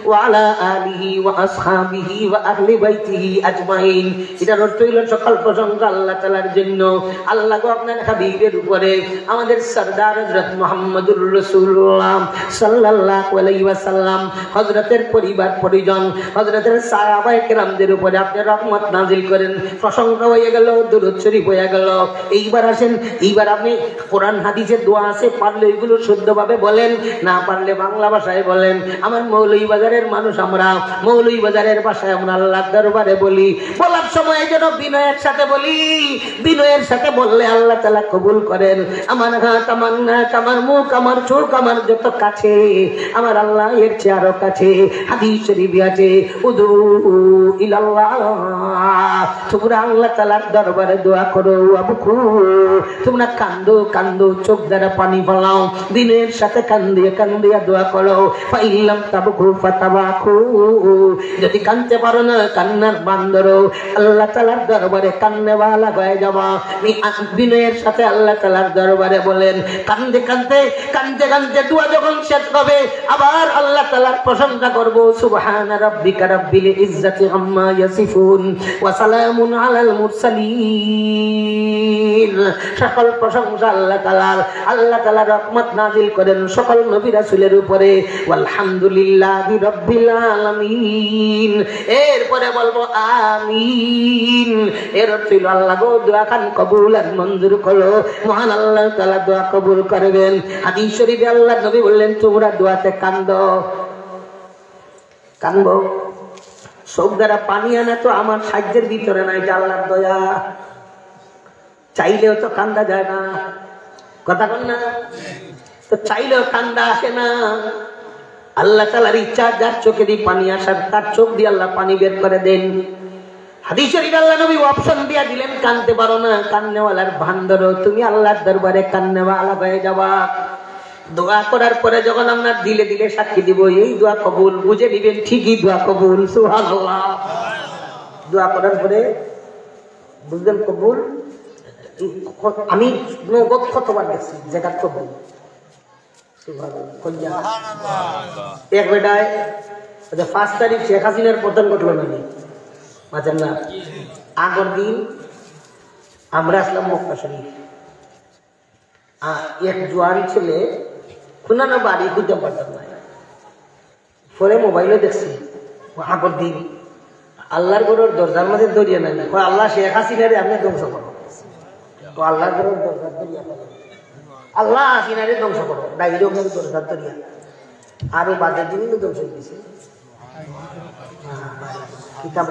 وعلى آله وأصحابه وأهل بيته أجمعين إذا رتيل সকল প্রশংসা আল্লাহ তাআলার জন্য আল্লাহ গো আপনার হাবিবের উপরে আমাদের সরদার হযরত মুহাম্মদুর রাসূলুল্লাহ সাল্লাল্লাহু আলাইহি ওয়াসাল্লাম হযরতের পরিবার পরিজন হযরতের সাহাবায়ে কেরামদের উপরে আপনি রহমত নাযিল করেন প্রশংসা হয়ে গেল দুরূদ শরীফ হয়ে গেল এইবার আসেন এইবার আপনি কোরআন হাদিসের দোয়া আছে পারলে এগুলো শুদ্ধভাবে বলেন না পারলে বাংলা ভাষায় বলেন আমার মৌলভীবাজারের মানুষ আমরা মৌলভীবাজারের ভাষায় আমরা আল্লাহর দরবারে বলি বলার সময় যেন বিনয়ের সাথে বলি বিনয়ের সাথে বললে আল্লাহ তাআলা কবুল করেন আমার হাত আমার নাক আমার মুখ আমার চোখ আমার যত কাছে আমার আল্লাহ এর চেয়ে আরো কাছে হাদিস শরীফে আছে উদু ইলাল্লাহ তোমরা আল্লাহ তাআলার দরবারে দোয়া করো আবকু তোমরা কান্দো কান্দো চোখ দ্বারা পানি ফলাও দিনের সাথে কান্দিয়া দোয়া করো ফাইল্লাম তাবকু ফাতাবাকু যদি কানতে পারো না কান্নার বান্দরো আল্লাহ তাআলার দরবারে কান্নেওয়ালা হয়ে যাবা বিনয়ের সাথে আল্লাহ তাআলার দরবারে বলেন কান্দে কান্দে কান্দে কান্দে দোয়া যখন শেষ হবে আবার আল্লাহ তাআলার প্রশংসা করব সুবহান রাব্বিকা রাব্বিল ইজ্জাতি আম্মা ইয়াসিফুন ওয়া সালামুন আলাল মুরসালিন সকল প্রশংসা আল্লাহ তাআলার রহমত নাযিল করেন সকল নবী রাসূলের উপরে আলহামদুলিল্লাহি রাব্বিল আলামিন এরপরে বলবো আমিন এর অর্থ হলো আল্লাহ গো দোয়া খান কবুল আর মঞ্জুর করো মহান আল্লাহ তাআলা দোয়া কবুল করবেন হাদিস শরীফে আল্লাহ নবী বললেন তোমরা দোয়াতে কান্দো চোখ দ্বারা পানি আনা তো আমার সাহায্যের ভিতরে নাই এটা আল্লাহর দয়া চাইলেও তো কান্দা যায় না কথা বল না তো চাইলেও কান্দা আসে না আল্লাহ তাআলার ইচ্ছা যার চোখে দিয়ে পানি আসার তার চোখ দিয়ে আল্লাহ পানি বের করে দেন হাদিস শরীফে আল্লাহ নবী অপশন দিয়া দিলেন কানতে পারো না কান্নেওয়ালার ভান্ডার তুমি আল্লাহর দরবারে কান্নেওয়ালা হয়ে যাবা দোয়া করার পরে যখন আমরা দিলে দিলে সাক্ষী দিব এই দোয়া কবুল বুঝে দিবেন ঠিকই দোয়া কবুল সুবহানাল্লাহ দোয়া করার পরে বুঝলেন কবুল আমি নগদ কতবার দেখছি জায়গা কবুল সুবহানাল্লাহ এক বেটায় 5 তারিখ শেখ হাসিনার পতন ঘটলো নাকি মাঝে না আগের দিন আমরা আসলাম মক্কা শরীফ এক জোয়ান ছেলে খুনানো বাড়ি খুঁজে পারতাম না পরে মোবাইলে দেখছি আগের দিন আল্লাহর ঘরের দরজার মাঝে দরিয়া নাই আল্লাহ শেখ হাসিনারে আপনি ধ্বংস করো তো আল্লাহর ঘরের দরজার দরিয়া আল্লাহ হাসিনারে ধ্বংস করো ডাইরে দরজার দরিয়া আরো বাদের দিনই ধ্বংস দিয়েছে কিতাব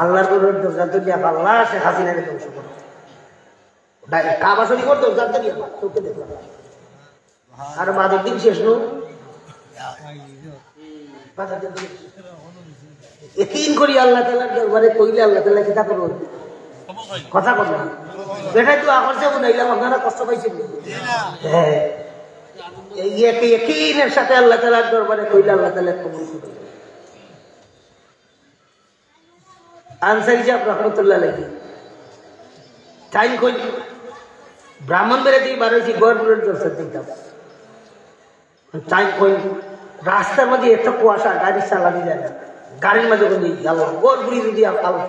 আল্লাহর ঘরের দরজার দরিয়া আল্লাহ শেখ হাসিনারে ধ্বংস করো কাবা শরীফের দরজার দরিয়া চোখে দেখলাম আর বাদের দিন শেষ নো একদিন করি আল্লাহ তাআলার দরবারে কইলে আল্লাহ তাআলা কিতা করবে কথা বল না বেটাই তো আকর্ষে উনাইলাম আপনারা কষ্ট পাইছেন হ্যাঁ এই একদিনের সাথে আল্লাহ তাআলার দরবারে কইলে আল্লাহ তাআলা কবুল করবে আনসারী সাহেব রহমতুল্লাহ আলাইহি টাইম কই ব্রাহ্মণ বেড়ে দিয়ে বার হয়েছি গড়পুরের জলসা দিতাম টাইম কই রাস্তার মধ্যে এত কুয়াশা গাড়ি চালানো যায় না গাড়ির মাঝে বলি আল্লাহ গড়পুরি যদি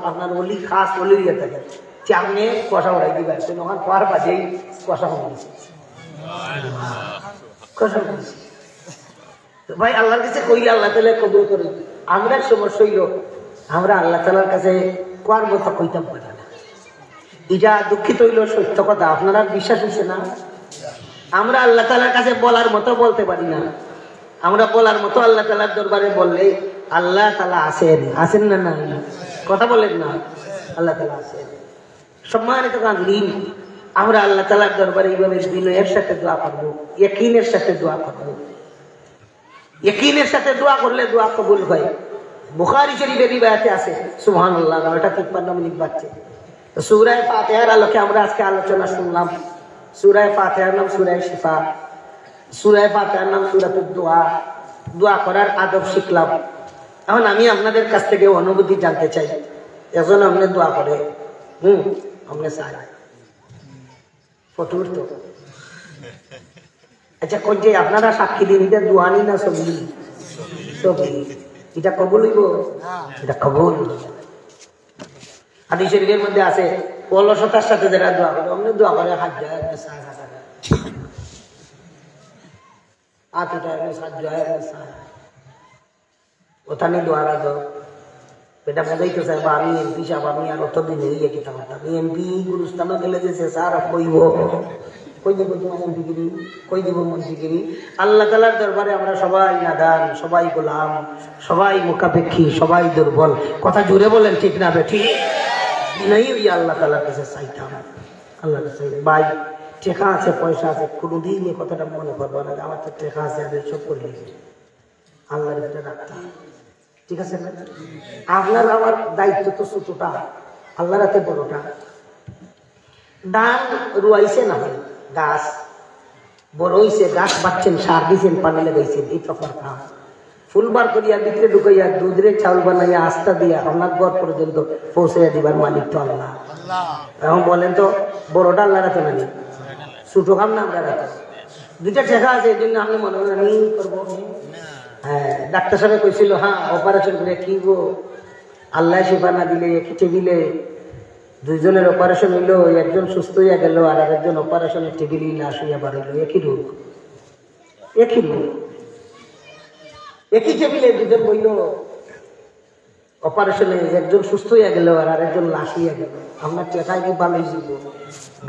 আপনার অলি খাস অলি দিয়ে থাকে চামনে কুয়াশা উড়াই দিবে ওখানে কুয়ার বাজেই কুয়াশা কমেছে কুয়াশা কমেছে ভাই আল্লাহর কাছে কইলে আল্লাহ তাআলা কবুল করে আমরা সমস্যা হইল আমরা আল্লাহ তাআলার কাছে কুয়ার মতো কইতাম পারি না এটা দুঃখিত হইল সত্য কথা আপনারা বিশ্বাস হচ্ছে না আমরা আল্লাহ তাআলার কাছে বলার মতো বলতে পারি না আমরা বলার মতো আল্লাহ তাআলার দরবারে বললে আল্লাহ তাআলা আছেন না না কথা বলেন না আল্লাহ তাআলা আছেন সম্মানিত কাজরিন আমরা আল্লাহ তাআলার দরবারে এইভাবে বিনয়ের সাথে দোয়া করব ইয়াকিনের সাথে দোয়া করব ইয়াকিনের সাথে দোয়া করলে দোয়া কবুল হয় বুখারী শরীফের রিওয়ায়াতে আছে সুবহানাল্লাহ এটা 53 মিনিট বাচ্চা সূরা ফাতিহার আলোকে আমরা আজকে আলোচনা শুনলাম সূরা ফাতিহার নাম সূরা শিফা সূরা ফাতিহার নাম সূরাতুদ দোয়া দোয়া করার আদব শিখলাম এখন আমি আপনাদের কাছ থেকে অনুভূতি জানতে চাই এখন আপনি দোয়া করে আপনি চাই ফটো উঠতো। আচ্ছা কোন যে আপনারা সাক্ষী দিন, এটা দোয়ানি না ছবি? ছবি। এটা কবুল হইব? এটা কবুল। হাদিস শরীফের মধ্যে আছে অলসতার সাথে যারা দোয়া করে অন্য দোয়া করে হাত যায় ওখানে দোয়ারা দো এটা বোঝাইতে চাই বা আমি এমপি সাহেব আমি আর অতদিন হইয়া কিতা করতাম এমপি গুরুস্থানে গেলে যে স্যার কইব কই দিব তোমার এমপিগিরি, কই দিব মন্ত্রীগিরি। আল্লাহ তাআলার দরবারে আমরা সবাই নাদান, সবাই গোলাম, সবাই মুখাপেক্ষী, সবাই দুর্বল। কথা জুড়ে বলেন ঠিক না বেঠি? নাই ওই আল্লাহ তাআলার কাছে চাইতাম, আল্লাহর কাছে। ভাই টেকা আছে পয়সা আছে কোনোদিন এই কথাটা মনে করবো না আমার তো টেকা আছে আমি সব করে দিয়েছি, আল্লাহর ভিতরে রাখতাম। ঠিক আছে না? আপনার আমার দায়িত্ব তো ছোটটা, আল্লাহর হাতে বড়টা। ধান রুয়াইছে না হয় গাছ বড় হইছে, গাছ বাচ্চেন, সার দিয়েছেন, পানি লাগাইছেন, এই প্রকার কাম। ফুলবার করিয়া ভিতরে ঢুকাইয়া দুধরে চাউল বানাইয়া আস্থা দিয়া আপনার ঘর পর্যন্ত পৌঁছাইয়া দিবার মালিক তো আল্লাহ। এখন বলেন তো বড়টা আল্লাহ রাখে মানে ছোট কাম না আমরা রাখে? দুইটা ঠেকা আছে এই জন্য আমি মনে করি আমি করবো। হ্যাঁ ডাক্তার সাহেব কইছিল হ্যাঁ অপারেশন করে কি গো আল্লাহ শিফা না দিলে একই টেবিলে দুইজনের অপারেশন হইলো, একজন সুস্থ হইয়া গেল আর একজন অপারেশনের টেবিলে লাশ হইয়া বাড়িল। একই রোগ, একই রোগ, একই টেবিলে দুজন বইল অপারেশনে, একজন সুস্থ হইয়া গেল আর আরেকজন লাশ হইয়া গেল। আপনার টেকায় কি ভালো হয়েছিল?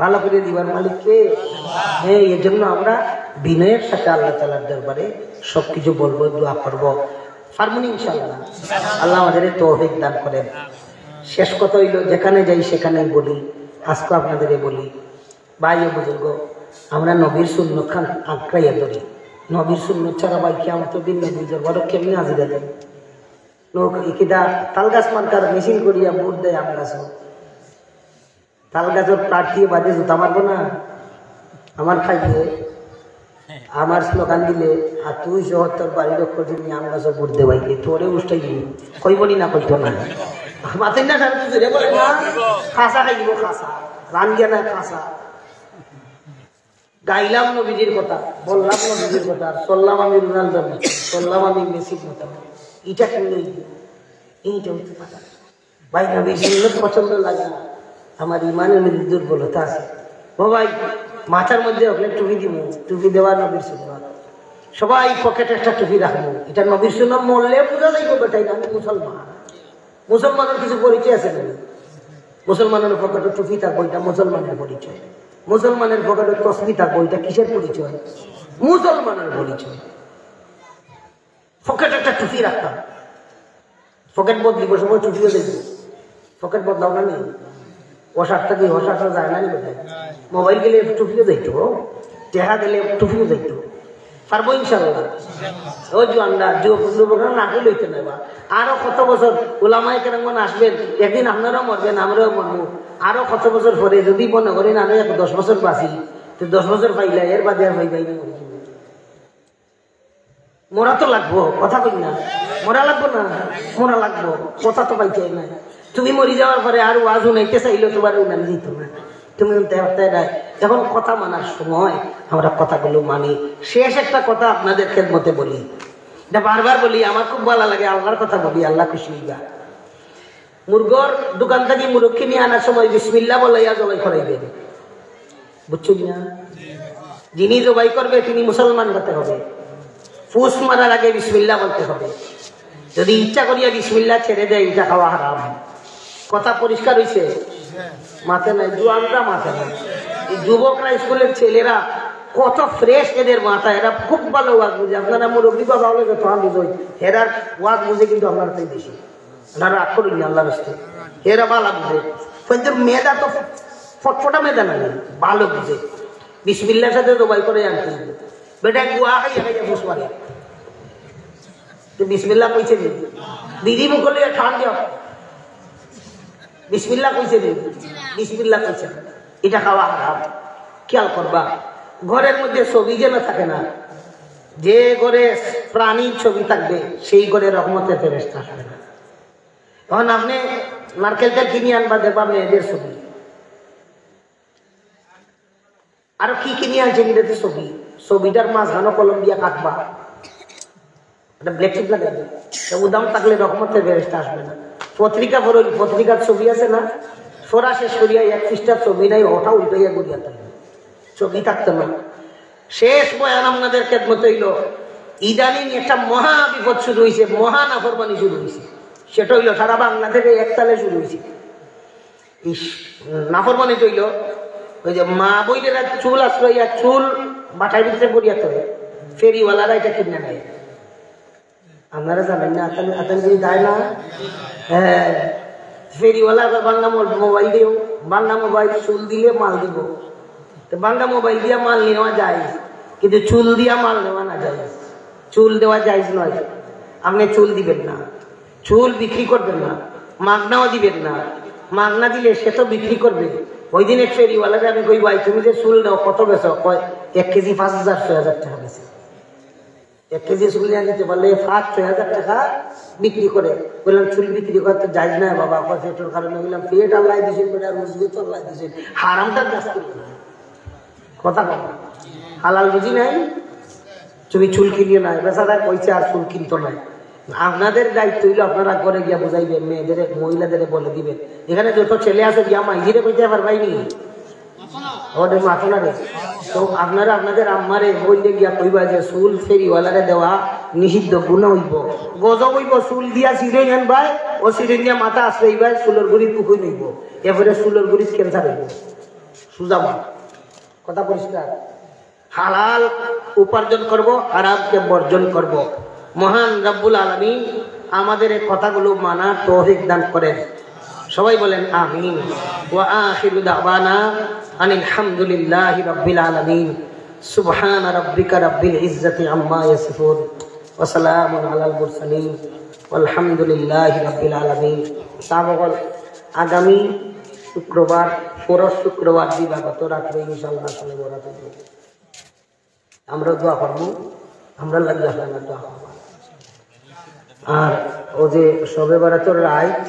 ভালো করে দিবার মালিককে। হ্যাঁ এই জন্য আমরা বিনয়ের সাথে আল্লাহ তাআলার দরবারে সবকিছু বলবো, দোয়া করবো। পারবো ইনশাআল্লাহ। আল্লাহ আমাদের তৌফিক দান করেন। শেষ কথা হইল যেখানে যাই সেখানেই বলি, আজকে আপনাদের বলি ভাই ও বুজুর্গ, আমরা নবীর সুন্নত খান আঁকড়াইয়া ধরি। নবীর সুন্নত ছাড়া ভাই কি আমার তো দিন নবীর বড় কেমনি হাজিরা দেন লোক ইকিদা তাল গাছ মার্কার মেশিন করিয়া ভোট দেয় আম গাছ। তাল গাছের প্রার্থী বাদে জুতা মারবো না আমার খাইলে আমার স্লোগান দিলে আর তুই সহ তোর বাড়ির লক্ষ্য নিয়ে আম গাছও ভোট দেবাইকে তোরে উষ্টাই দিবি কইবনি না কইতো না মাতেন না বলে না খাসা খাই দিব খাসা রান গিয়া না খাসা। গাইলাম নবীজির কথা, বললাম নবীজির কথা, চললাম আমি রোনাল্ডো না, চললাম আমি মেসির মতো। এটা কিনলেই এইটা হতে পারে ভাই নবীর সুন্নত পছন্দ লাগে না, আমার ইমানের মধ্যে দুর্বলতা আছে। ও ভাই মাথার মধ্যে ওখানে টুপি দিব, টুপি দেওয়ার নবীর সুন্নত। সবাই পকেটে একটা টুপি রাখবো, এটা নবীর সুন্নত। মরলে বোঝা যাইব বেটাই আমি মুসলমান। মুসলমানের কিছু পরিচয় আছে না? মুসলমানের পকেটে টুপি থাকবো, এটা মুসলমানের পরিচয়। মুসলমানের পকেটে তসবি থাকবো, এটা কিসের পরিচয়? মুসলমানের পরিচয়। পকেটে একটা টুপি রাখতাম, পকেট বদলিব সময় টুপিও দেখবো। পকেট বদলাও না নেই, অসারটা দিয়ে অসারটা যায় না বেটাই। মোবাইল গেলে টুপিও দেখতো, টেহা দিলে টুপিও দেখতো। পারবো ইনশাআল্লাহ। ও জোয়ানরা যুবক নাকি লইতে নেবা আরো কত বছর ওলামায়ে কেরাম আসবেন, একদিন আপনারাও মরবেন আমরাও মরবো। আরো কত বছর পরে যদি মনে করেন আমি 10 বছর বাঁচি, তো 10 বছর পাইলা এর বাদে আর পাইবাই না। মরা তো লাগবো, কথা কই না মরা লাগবো না, মরা লাগবো, কথা তো পাইতে না। তুমি মরি যাওয়ার পরে আর ওয়াজ উনাইতে চাইলো তোমার উনান দিত না, তুমি যখন কথা মানার সময় আমরা কথাগুলো মানি। শেষ একটা কথা আপনাদের খেদমতে বলি, এটা বারবার বলি, আমার খুব ভালো লাগে, আল্লাহর কথা বলি, আল্লাহ খুশি হইবা। মুরগর দোকান থেকে মুরগ কিনে আনার সময় বিসমিল্লাহ বলাইয়া জবাই করাইবেন, বুঝছো না? যিনি জবাই করবে তিনি মুসলমান হতে হবে। ফুস মারার আগে বিসমিল্লাহ বলতে হবে। যদি ইচ্ছা করিয়া বিসমিল্লাহ ছেড়ে দেয় এটা খাওয়া হারাম। কথা পরিষ্কার হইছে? মাথা নাই, জোয়ানরা মাথা নাই। এই যুবকরা স্কুলের ছেলেরা কত ফ্রেশ এদের মাথা, এরা খুব ভালো ওয়াজ বুঝে। আপনারা মুরব্বী বাবা হলে যত আমি বই এরার ওয়াজ বুঝে কিন্তু আপনার তাই বেশি। আপনারা রাগ করিনি আল্লাহ রাস্তে, এরা ভালো বুঝে। কিন্তু মেয়েটা তো ফটফটা মেয়েটা নাই, ভালো বুঝে। বিসমিল্লার সাথে জবাই করে আনতে বেটা গুয়া খাইয়া খাইয়া ফুস মারে। বিসমিল্লাহ কইছে দিদি মুখলে ঠান দিও, বিসমিল্লাহ কইছে বিসমিল্লাহ কইছে, এটা খাওয়া হারাম। খেয়াল করবা ঘরের মধ্যে ছবি যেন থাকে না, যে ঘরে প্রাণীর ছবি থাকবে সেই ঘরে রহমতের ফেরেশতা আসবে না। তখন আপনি নারকেল তেল কিনে আনবা দেখবা মেয়েদের ছবি, আর কি কি নিয়ে আনছেন এটাতে ছবি, ছবিটার মাঝখানো কলম দিয়া কাটবা, এটা ব্ল্যাক টিপ লাগাবে, উদাম থাকলে রহমতের ফেরেশতা আসবে না। পত্রিকা পড়ল, পত্রিকার ছবি আছে না, সোরা শেষ করিয়া 1 পৃষ্ঠার ছবি নাই, ওটা উল্টাইয়া গড়িয়া থাকবে, ছবি থাকতো না। শেষ বয়ান আপনাদের খেদমত হইল, ইদানিং একটা মহা বিপদ শুরু হয়েছে, মহা নাফরমানি শুরু হয়েছে। সেটা হইল সারা বাংলা থেকে একতালে শুরু হয়েছে। নাফরমানি হইল ওই যে মা বইলেরা চুল আশ্রয়া চুল বাটার ভিতরে পড়িয়া থাকে, ফেরিওয়ালারা এটা কিনে নেয়। আপনারা জানেন না, আতান যদি দেয় না, হ্যাঁ ফেরিওয়ালা বাংলা মোবাইল দিও, বাংলা মোবাইল চুল দিলে মাল দিব। তো বাংলা মোবাইল দিয়া মাল নেওয়া যায়, কিন্তু চুল দিয়া মাল নেওয়া না যায়। চুল দেওয়া যায় নয়, আপনি চুল দিবেন না, চুল বিক্রি করবেন না, মাগনাও দিবেন না। মাগনা দিলে সে তো বিক্রি করবে। ওই দিন এক ফেরিওয়ালাকে আমি কই ভাই তুমি যে চুল দাও কত বেচো? কয় 1 কেজি 5,000-6,000 টাকা বেশি। 1 কেজি চুল নিয়ে দিতে পারলে 5-6,000 টাকা বিক্রি করে। বললাম চুল বিক্রি করতে যাই না বাবা, পেটের কারণে বললাম পেট আল্লাহ দিয়েছেন, পেটার মজবুত আল্লাহ দিয়েছেন, হারামটার কাজ করবে কথা কথা হালাল বুঝি নাই। তুমি চুল কিনিয়ে নাই, বেচারা কইছে আর চুল কিনতো নাই। আপনাদের দায়িত্ব হইলো আপনারা ঘরে গিয়া বুঝাইবেন, মেয়েদের মহিলাদের বলে দিবেন। এখানে যত ছেলে আছে গিয়া মাইজিরে কইতে পারবাইনি, ওদের মাথো না রে। তো আপনারা আপনাদের আম্মারে বললে গিয়া কইবা যে চুল ফেরিওয়ালারে দেওয়া নিষিদ্ধ, গুণা হইব, গজব হইব। চুল দিয়া চিরে নেন ভাই, ও চিরে নিয়ে মাথা আসলেই ভাই চুলের গুড়ি পুকুই নইব, এরপরে চুলের গুড়ি ক্যান্সার হইব। সুজামা কথা পরিষ্কার। হালাল উপার্জন করব, হারামকে বর্জন করব। মহান রব্বুল আলামিন আমাদের এই কথাগুলো মানার তৌফিক দান করেন। সবাই বলেন আমিন। ওয়া আখিরু দাওয়ানা আনিল হামদুলিল্লাহি রাব্বিল আলামিন। সুবহানা রাব্বিকা রাব্বিল ইজ্জাতি আম্মা ইয়াসিফুন ওয়া সালামুন আলাল মুরসালিন ওয়ালহামদুলিল্লাহি রাব্বিল আলামিন। সাবগল আগামী শুক্রবার, পরশ শুক্রবার দিবাগত রাত্রে ইনশাআল্লাহ সালে বরাত হবে। আমরা দোয়া করবো, আমরা লাগিয়ে দোয়া করবো। আর ও যে শবে বরাতের রাত